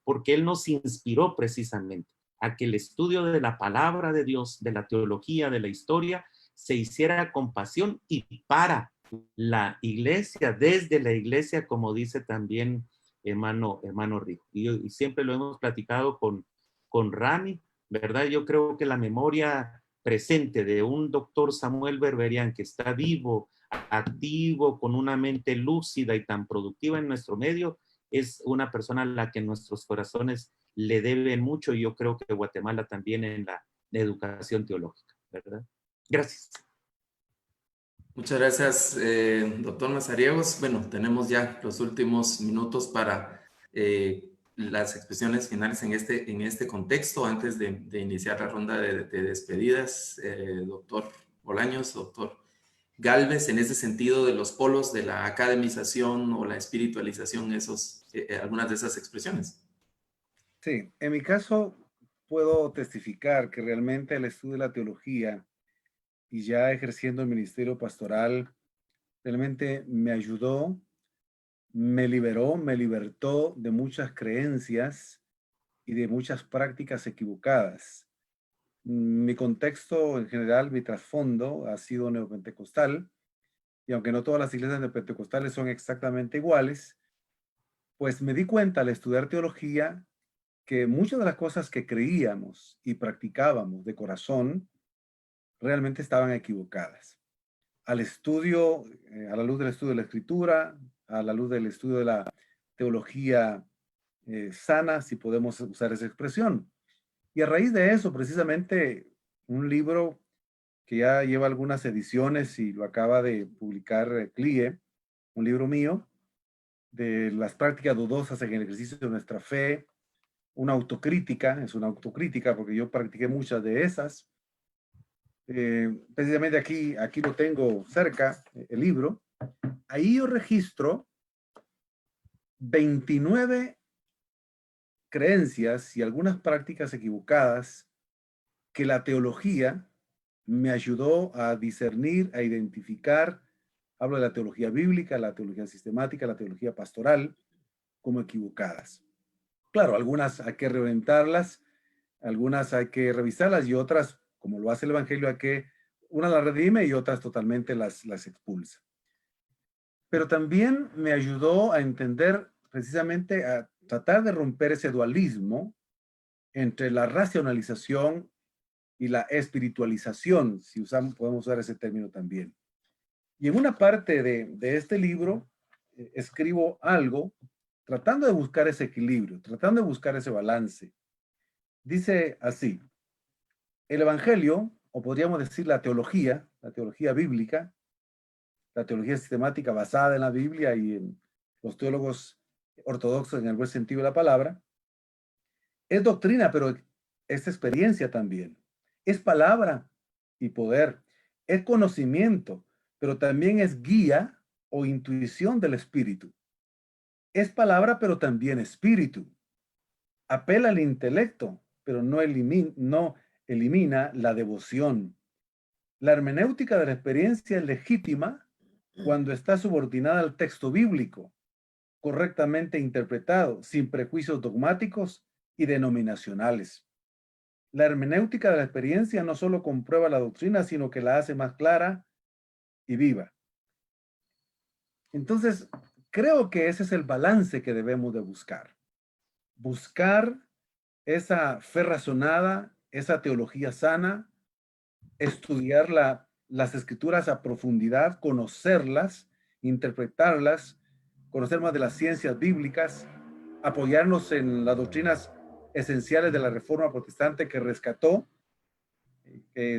porque él nos inspiró precisamente a que el estudio de la palabra de Dios, de la teología, de la historia, se hiciera con pasión y para la iglesia, desde la iglesia, como dice también hermano Rico. Y siempre lo hemos platicado con Rami, ¿verdad? Yo creo que la memoria presente de un doctor Samuel Berberian, que está vivo activo, con una mente lúcida y tan productiva en nuestro medio, es una persona a la que nuestros corazones le deben mucho, y yo creo que Guatemala también en la educación teológica, ¿verdad? Gracias. Muchas gracias, doctor Mazariegos. Bueno, tenemos ya los últimos minutos para las expresiones finales en este contexto, antes de iniciar la ronda de despedidas. Doctor Bolaños, doctor Galvez, en ese sentido de los polos de la academización o la espiritualización, algunas de esas expresiones. Sí, en mi caso puedo testificar que realmente el estudio de la teología y ya ejerciendo el ministerio pastoral realmente me ayudó, me liberó, me libertó de muchas creencias y de muchas prácticas equivocadas. Mi contexto en general, mi trasfondo ha sido neopentecostal, y aunque no todas las iglesias neopentecostales son exactamente iguales, pues me di cuenta al estudiar teología que muchas de las cosas que creíamos y practicábamos de corazón realmente estaban equivocadas. Al estudio, a la luz del estudio de la escritura, a la luz del estudio de la teología sana, si podemos usar esa expresión. Y a raíz de eso, precisamente, un libro que ya lleva algunas ediciones y lo acaba de publicar CLIE, un libro mío, de las prácticas dudosas en el ejercicio de nuestra fe, una autocrítica, es una autocrítica porque yo practiqué muchas de esas. Precisamente aquí lo tengo cerca, el libro. Ahí yo registro 29 creencias y algunas prácticas equivocadas que la teología me ayudó a discernir, a identificar. Hablo de la teología bíblica, la teología sistemática, la teología pastoral, como equivocadas. Claro, algunas hay que reventarlas, algunas hay que revisarlas y otras, como lo hace el Evangelio, unas las redime y otras totalmente las expulsa. Pero también me ayudó a entender, precisamente a tratar de romper ese dualismo entre la racionalización y la espiritualización, si podemos usar ese término también. Y en una parte de este libro escribo algo tratando de buscar ese equilibrio, tratando de buscar ese balance. Dice así: el Evangelio, o podríamos decir la teología bíblica, la teología sistemática basada en la Biblia y en los teólogos ortodoxos en el buen sentido de la palabra, es doctrina, pero es experiencia también. Es palabra y poder. Es conocimiento, pero también es guía o intuición del espíritu. Es palabra, pero también espíritu. Apela al intelecto, pero no elimina la devoción. La hermenéutica de la experiencia es legítima cuando está subordinada al texto bíblico, correctamente interpretado, sin prejuicios dogmáticos y denominacionales. La hermenéutica de la experiencia no solo comprueba la doctrina, sino que la hace más clara y viva. Entonces, creo que ese es el balance que debemos de buscar. Buscar esa fe razonada, esa teología sana, estudiar las escrituras a profundidad, conocerlas, interpretarlas, conocer más de las ciencias bíblicas, apoyarnos en las doctrinas esenciales de la Reforma Protestante que rescató,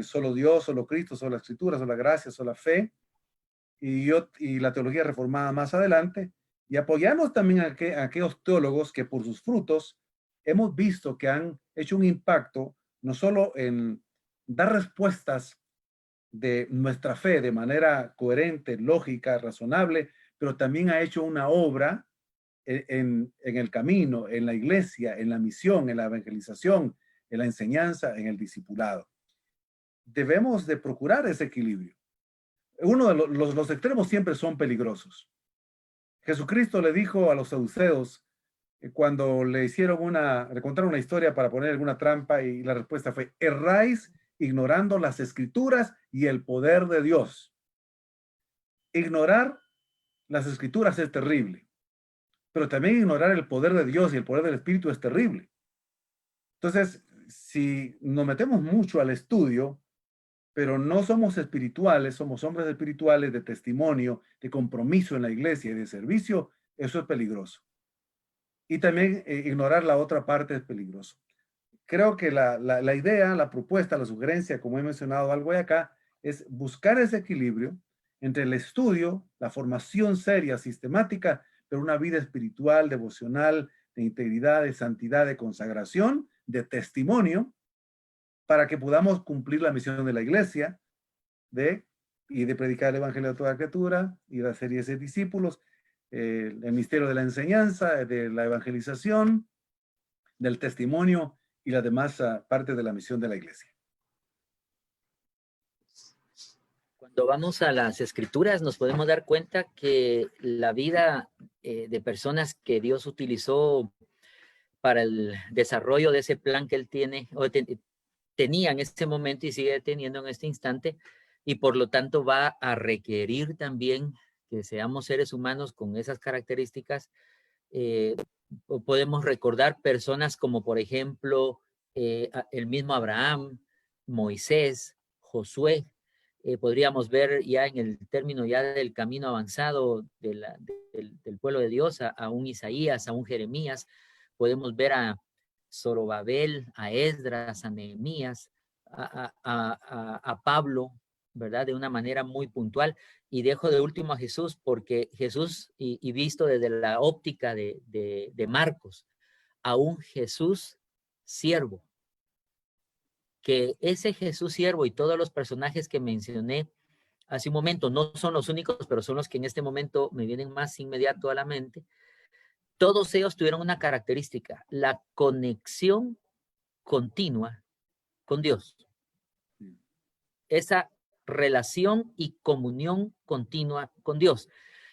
solo Dios, solo Cristo, solo la Escritura, solo la gracia, solo la fe, y la teología reformada más adelante, y apoyarnos también a aquellos teólogos que por sus frutos hemos visto que han hecho un impacto no solo en dar respuestas de nuestra fe de manera coherente, lógica, razonable, pero también ha hecho una obra en el camino, en la iglesia, en la misión, en la evangelización, en la enseñanza, en el discipulado. Debemos de procurar ese equilibrio. Uno de los extremos siempre son peligrosos. Jesucristo le dijo a los saduceos cuando le contaron una historia para poner alguna trampa, y la respuesta fue: erráis ignorando las escrituras y el poder de Dios. Ignorar las escrituras es terrible, pero también ignorar el poder de Dios y el poder del Espíritu es terrible. Entonces, si nos metemos mucho al estudio, pero no somos espirituales, somos hombres espirituales de testimonio, de compromiso en la iglesia y de servicio, eso es peligroso. Y también ignorar la otra parte es peligroso. Creo que la idea, la propuesta, la sugerencia, como he mencionado algo de acá, es buscar ese equilibrio entre el estudio, la formación seria, sistemática, pero una vida espiritual, devocional, de integridad, de santidad, de consagración, de testimonio, para que podamos cumplir la misión de la iglesia y de predicar el evangelio a toda criatura y de hacer ese discípulos, el misterio de la enseñanza, de la evangelización, del testimonio y las demás partes de la misión de la iglesia. Cuando vamos a las escrituras nos podemos dar cuenta que la vida de personas que Dios utilizó para el desarrollo de ese plan que Él tiene, tenía en este momento y sigue teniendo en este instante, y por lo tanto va a requerir también que seamos seres humanos con esas características. Podemos recordar personas como, por ejemplo, el mismo Abraham, Moisés, Josué. Podríamos ver ya en el término ya del camino avanzado del pueblo de Dios, a un Isaías, a un Jeremías. Podemos ver a Zorobabel, a Esdras, a Nehemías, a Pablo, ¿verdad? De una manera muy puntual. Y dejo de último a Jesús, porque Jesús, y visto desde la óptica de Marcos, a un Jesús siervo, que ese Jesús siervo y todos los personajes que mencioné hace un momento, no son los únicos, pero son los que en este momento me vienen más inmediato a la mente. Todos ellos tuvieron una característica, la conexión continua con Dios. Esa relación y comunión continua con Dios.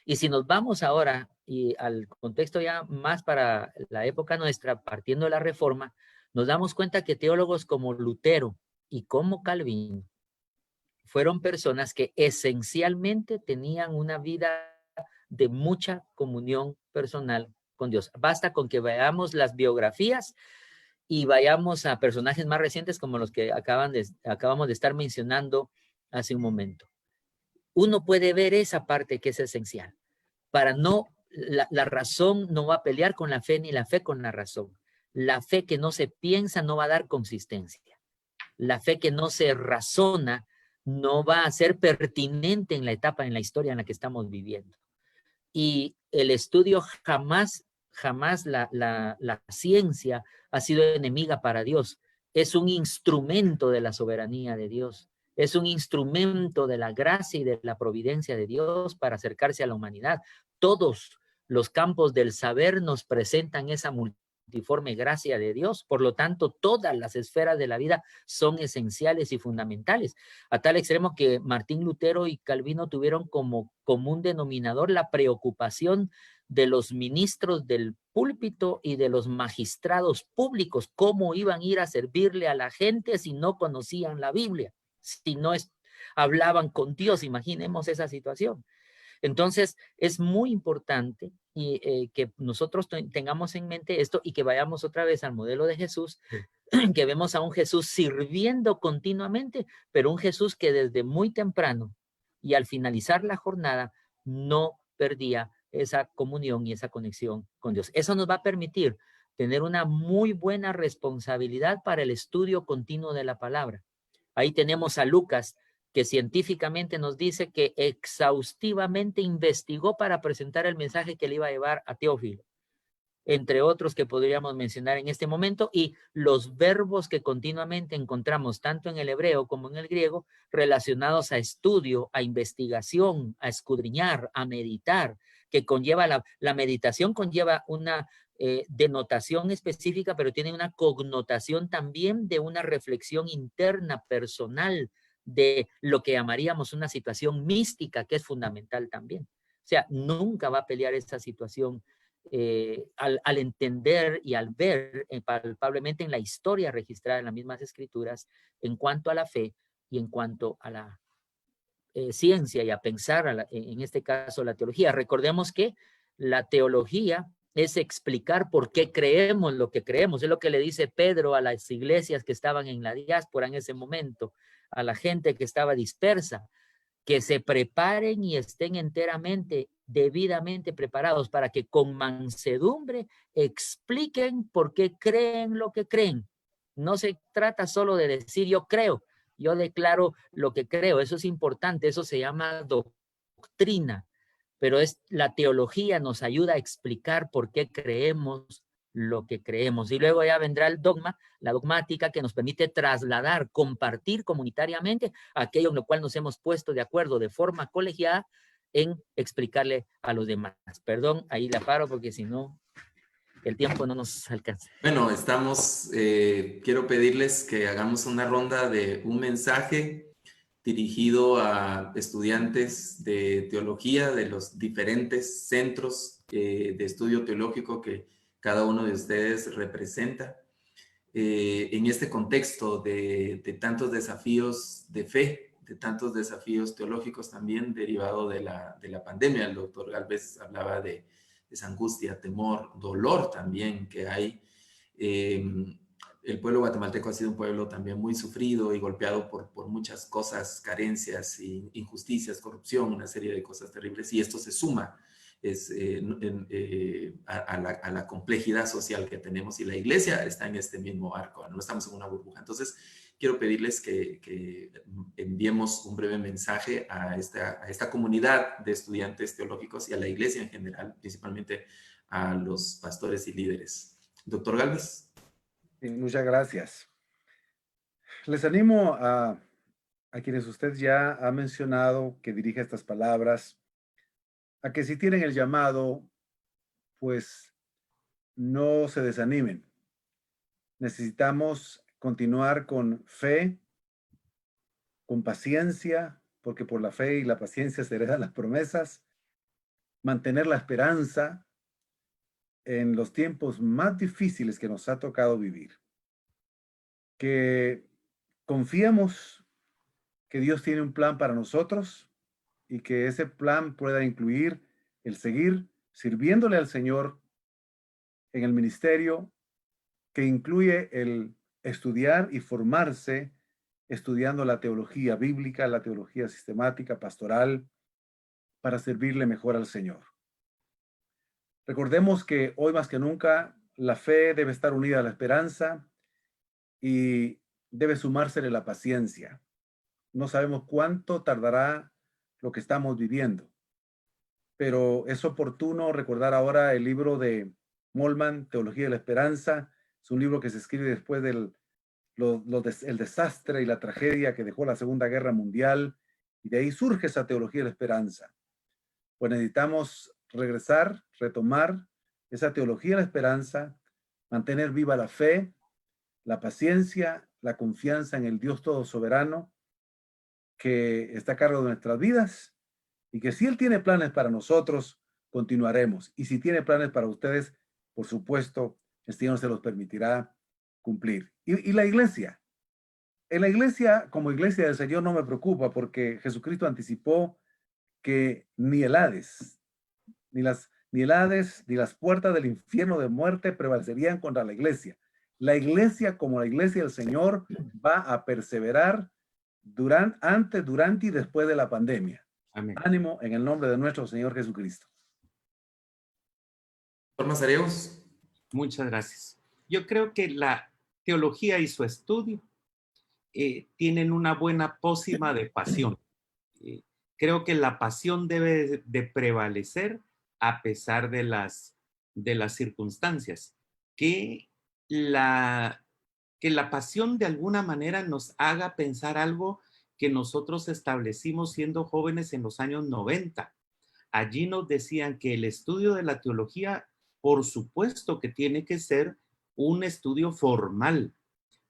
Y si nos vamos ahora y al contexto ya más para la época nuestra, partiendo de la Reforma, nos damos cuenta que teólogos como Lutero y como Calvino fueron personas que esencialmente tenían una vida de mucha comunión personal con Dios. Basta con que veamos las biografías y vayamos a personajes más recientes como los que acabamos de estar mencionando hace un momento. Uno puede ver esa parte que es esencial. Para no, la razón no va a pelear con la fe ni la fe con la razón. La fe que no se piensa no va a dar consistencia. La fe que no se razona no va a ser pertinente en la etapa, en la historia en la que estamos viviendo. Y el estudio jamás la ciencia ha sido enemiga para Dios. Es un instrumento de la soberanía de Dios. Es un instrumento de la gracia y de la providencia de Dios para acercarse a la humanidad. Todos los campos del saber nos presentan esa multiforme gracia de Dios. Por lo tanto, todas las esferas de la vida son esenciales y fundamentales, a tal extremo que Martín Lutero y Calvino tuvieron como común denominador la preocupación de los ministros del púlpito y de los magistrados públicos, cómo iban a ir a servirle a la gente si no conocían la Biblia, si no hablaban con Dios. Imaginemos esa situación. Entonces, es muy importante que nosotros tengamos en mente esto y que vayamos otra vez al modelo de Jesús, que vemos a un Jesús sirviendo continuamente, pero un Jesús que desde muy temprano y al finalizar la jornada no perdía esa comunión y esa conexión con Dios. Eso nos va a permitir tener una muy buena responsabilidad para el estudio continuo de la palabra. Ahí tenemos a Lucas, que científicamente nos dice que exhaustivamente investigó para presentar el mensaje que le iba a llevar a Teófilo, entre otros que podríamos mencionar en este momento, y los verbos que continuamente encontramos tanto en el hebreo como en el griego relacionados a estudio, a investigación, a escudriñar, a meditar, que conlleva la meditación conlleva una denotación específica, pero tiene una connotación también de una reflexión interna, personal, de lo que llamaríamos una situación mística, que es fundamental también. O sea, nunca va a pelear esta situación al entender y al ver palpablemente en la historia registrada en las mismas escrituras en cuanto a la fe y en cuanto a la ciencia y a pensar, en este caso, la teología. Recordemos que la teología es explicar por qué creemos lo que creemos. Es lo que le dice Pedro a las iglesias que estaban en la diáspora en ese momento. a la gente que estaba dispersa, que se preparen y estén enteramente, debidamente preparados para que con mansedumbre expliquen por qué creen lo que creen. No se trata solo de decir yo creo, yo declaro lo que creo, eso es importante, eso se llama doctrina, pero la teología nos ayuda a explicar por qué creemos lo que creemos. Y luego ya vendrá el dogma, la dogmática, que nos permite trasladar, compartir comunitariamente aquello en lo cual nos hemos puesto de acuerdo de forma colegiada en explicarle a los demás. Perdón, ahí la paro porque si no, el tiempo no nos alcanza. Bueno, quiero pedirles que hagamos una ronda de un mensaje dirigido a estudiantes de teología de los diferentes centros de estudio teológico que cada uno de ustedes representa. En este contexto de tantos desafíos de fe, de tantos desafíos teológicos también derivado de la pandemia. El doctor Galvez hablaba de esa angustia, temor, dolor también que hay. El pueblo guatemalteco ha sido un pueblo también muy sufrido y golpeado por muchas cosas, carencias, injusticias, corrupción, una serie de cosas terribles, y esto se suma a la complejidad social que tenemos, y la iglesia está en este mismo arco, no estamos en una burbuja. Entonces, quiero pedirles que enviemos un breve mensaje a esta comunidad de estudiantes teológicos y a la iglesia en general, principalmente a los pastores y líderes. Doctor Galvez. Muchas gracias. Les animo a quienes usted ya ha mencionado que dirige estas palabras, a que si tienen el llamado, pues no se desanimen. Necesitamos continuar con fe, con paciencia, porque por la fe y la paciencia se heredan las promesas, mantener la esperanza en los tiempos más difíciles que nos ha tocado vivir. Que confiemos que Dios tiene un plan para nosotros y que ese plan pueda incluir el seguir sirviéndole al Señor en el ministerio, que incluye el estudiar y formarse estudiando la teología bíblica, la teología sistemática, pastoral, para servirle mejor al Señor. Recordemos que hoy más que nunca la fe debe estar unida a la esperanza y debe sumársele la paciencia. No sabemos cuánto tardará lo que estamos viviendo, pero es oportuno recordar ahora el libro de Moltmann, Teología de la Esperanza. Es un libro que se escribe después del el desastre y la tragedia que dejó la Segunda Guerra Mundial, y de ahí surge esa teología de la esperanza. Pues necesitamos regresar, retomar esa teología de la esperanza, mantener viva la fe, la paciencia, la confianza en el Dios todo soberano que está a cargo de nuestras vidas, y que si Él tiene planes para nosotros, continuaremos. Y si tiene planes para ustedes, por supuesto, el Señor se los permitirá cumplir. Y la iglesia. En la iglesia, como iglesia del Señor, no me preocupa, porque Jesucristo anticipó que ni el Hades, ni las puertas del infierno de muerte prevalecerían contra la iglesia. La iglesia, como la iglesia del Señor, va a perseverar antes, durante y después de la pandemia. Amén. Ánimo en el nombre de nuestro Señor Jesucristo. Doctor Mazariegos. Muchas gracias. Yo creo que la teología y su estudio tienen una buena pócima de pasión. Creo que la pasión debe de prevalecer a pesar de las circunstancias. Que la pasión de alguna manera nos haga pensar algo que nosotros establecimos siendo jóvenes en los años 90. Allí nos decían que el estudio de la teología, por supuesto que tiene que ser un estudio formal,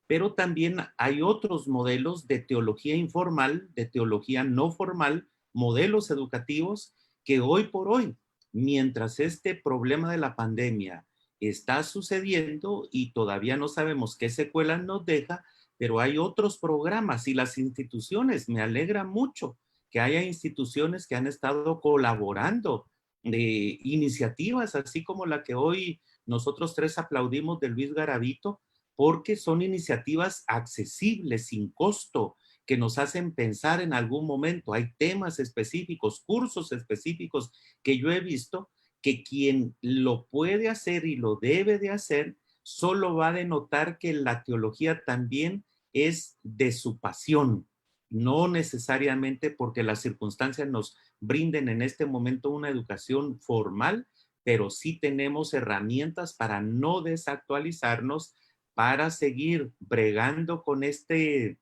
pero también hay otros modelos de teología informal, de teología no formal, modelos educativos que hoy por hoy, mientras este problema de la pandemia está sucediendo y todavía no sabemos qué secuelas nos deja, pero hay otros programas y las instituciones, me alegra mucho que haya instituciones que han estado colaborando de iniciativas, así como la que hoy nosotros tres aplaudimos de Luis Garavito, porque son iniciativas accesibles, sin costo, que nos hacen pensar en algún momento. Hay temas específicos, cursos específicos que yo he visto que quien lo puede hacer y lo debe de hacer, solo va a denotar que la teología también es de su pasión, no necesariamente porque las circunstancias nos brinden en este momento una educación formal, pero sí tenemos herramientas para no desactualizarnos, para seguir bregando con este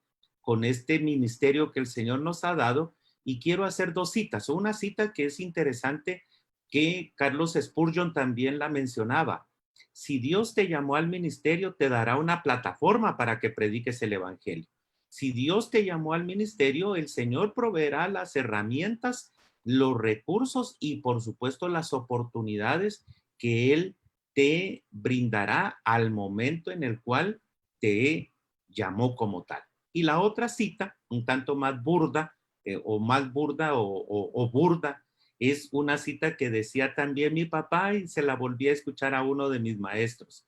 ministerio que el Señor nos ha dado. Y quiero hacer dos citas. Una cita que es interesante, que Carlos Spurgeon también la mencionaba. Si Dios te llamó al ministerio, te dará una plataforma para que prediques el evangelio. Si Dios te llamó al ministerio, el Señor proveerá las herramientas, los recursos y por supuesto las oportunidades que Él te brindará al momento en el cual te llamó como tal. Y la otra cita, un tanto más burda, o burda, es una cita que decía también mi papá y se la volví a escuchar a uno de mis maestros.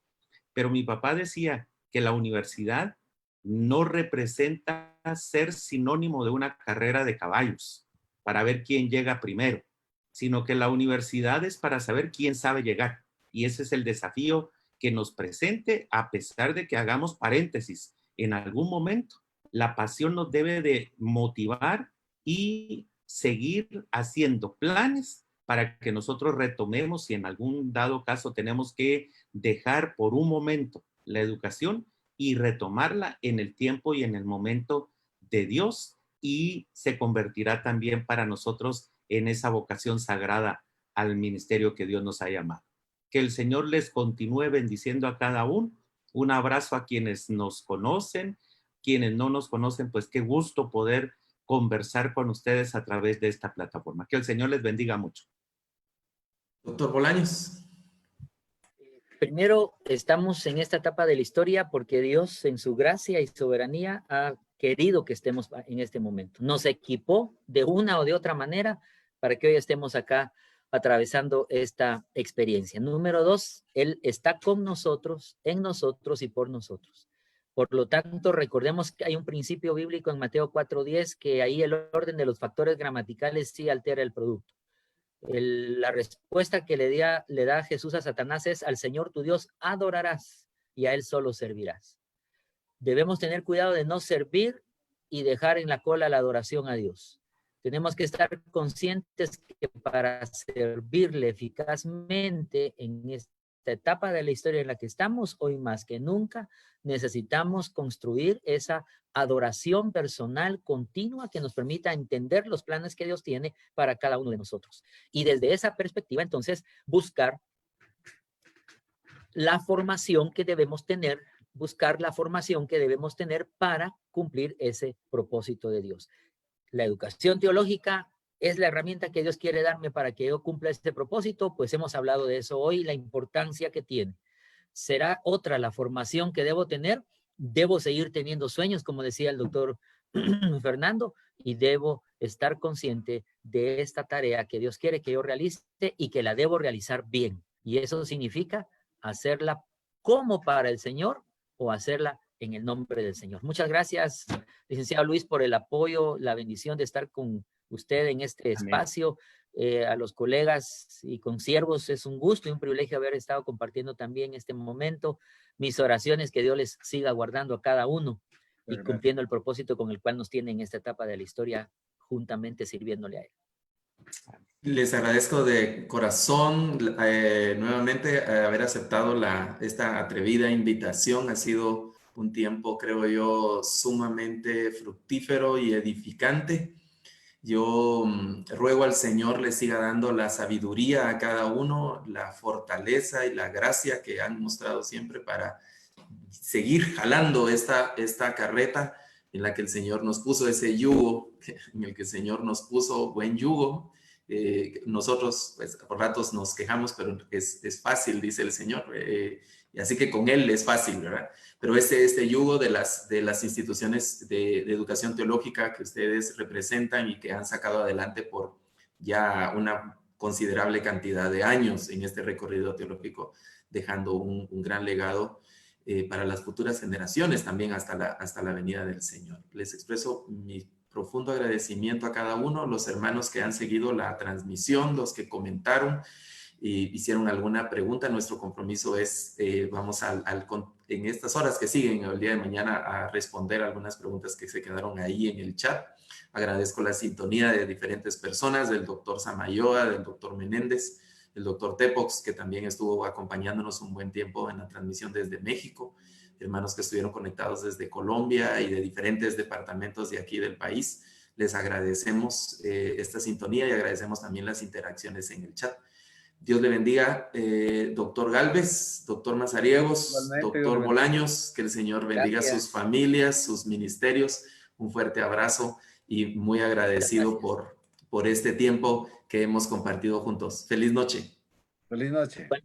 Pero mi papá decía que la universidad no representa ser sinónimo de una carrera de caballos para ver quién llega primero, sino que la universidad es para saber quién sabe llegar. Y ese es el desafío que nos presente, a pesar de que hagamos paréntesis en algún momento. La pasión nos debe de motivar y seguir haciendo planes para que nosotros retomemos, si en algún dado caso tenemos que dejar por un momento la educación y retomarla en el tiempo y en el momento de Dios, y se convertirá también para nosotros en esa vocación sagrada al ministerio que Dios nos ha llamado. Que el Señor les continúe bendiciendo a cada uno. Un abrazo a quienes nos conocen, quienes no nos conocen, pues qué gusto poder conversar con ustedes a través de esta plataforma. Que el Señor les bendiga mucho. Doctor Bolaños. Primero, estamos en esta etapa de la historia porque Dios, en su gracia y soberanía, ha querido que estemos en este momento. Nos equipó de una o de otra manera para que hoy estemos acá atravesando esta experiencia. Número dos, Él está con nosotros, en nosotros y por nosotros. Por lo tanto, recordemos que hay un principio bíblico en Mateo 4:10, que ahí el orden de los factores gramaticales sí altera el producto. La respuesta que le da Jesús a Satanás es: al Señor tu Dios adorarás y a Él solo servirás. Debemos tener cuidado de no servir y dejar en la cola la adoración a Dios. Tenemos que estar conscientes que para servirle eficazmente en esta etapa de la historia en la que estamos, hoy más que nunca, necesitamos construir esa adoración personal continua que nos permita entender los planes que Dios tiene para cada uno de nosotros. Y desde esa perspectiva, entonces, buscar la formación que debemos tener, para cumplir ese propósito de Dios. La educación teológica es la herramienta que Dios quiere darme para que yo cumpla este propósito, pues hemos hablado de eso hoy, la importancia que tiene. ¿Será otra la formación que debo tener? Debo seguir teniendo sueños, como decía el doctor Fernando, y debo estar consciente de esta tarea que Dios quiere que yo realice y que la debo realizar bien. Y eso significa hacerla como para el Señor o hacerla en el nombre del Señor. Muchas gracias, licenciado Luis, por el apoyo, la bendición de estar con usted en este espacio. A los colegas y consiervos, es un gusto y un privilegio haber estado compartiendo también este momento. Mis oraciones, que Dios les siga guardando a cada uno y cumpliendo el propósito con el cual nos tiene en esta etapa de la historia, juntamente sirviéndole a Él. Les agradezco de corazón nuevamente haber aceptado esta atrevida invitación. Ha sido un tiempo, creo yo, sumamente fructífero y edificante. Yo ruego al Señor le siga dando la sabiduría a cada uno, la fortaleza y la gracia que han mostrado siempre para seguir jalando esta carreta en la que el Señor nos puso, ese yugo en el que el Señor nos puso, buen yugo. Nosotros pues, por ratos nos quejamos, pero es fácil, dice el Señor, y así que con Él es fácil, ¿verdad? Pero este yugo de las instituciones de educación teológica que ustedes representan y que han sacado adelante por ya una considerable cantidad de años en este recorrido teológico, dejando un gran legado, para las futuras generaciones también hasta la venida del Señor. Les expreso mi profundo agradecimiento a cada uno, los hermanos que han seguido la transmisión, los que comentaron y hicieron alguna pregunta. Nuestro compromiso es, vamos en estas horas que siguen, el día de mañana, a responder algunas preguntas que se quedaron ahí en el chat. Agradezco la sintonía de diferentes personas, del doctor Samayoa, del doctor Menéndez, el doctor Tepox, que también estuvo acompañándonos un buen tiempo en la transmisión desde México, hermanos que estuvieron conectados desde Colombia y de diferentes departamentos de aquí del país. Les agradecemos esta sintonía y agradecemos también las interacciones en el chat. Dios le bendiga, doctor Galvez, doctor Mazariegos, Igualmente, doctor Bolaños, que el Señor bendiga Gracias. sus familias, sus ministerios. Un fuerte abrazo y muy agradecido por este tiempo que hemos compartido juntos. Feliz noche. Feliz noche. Igualmente.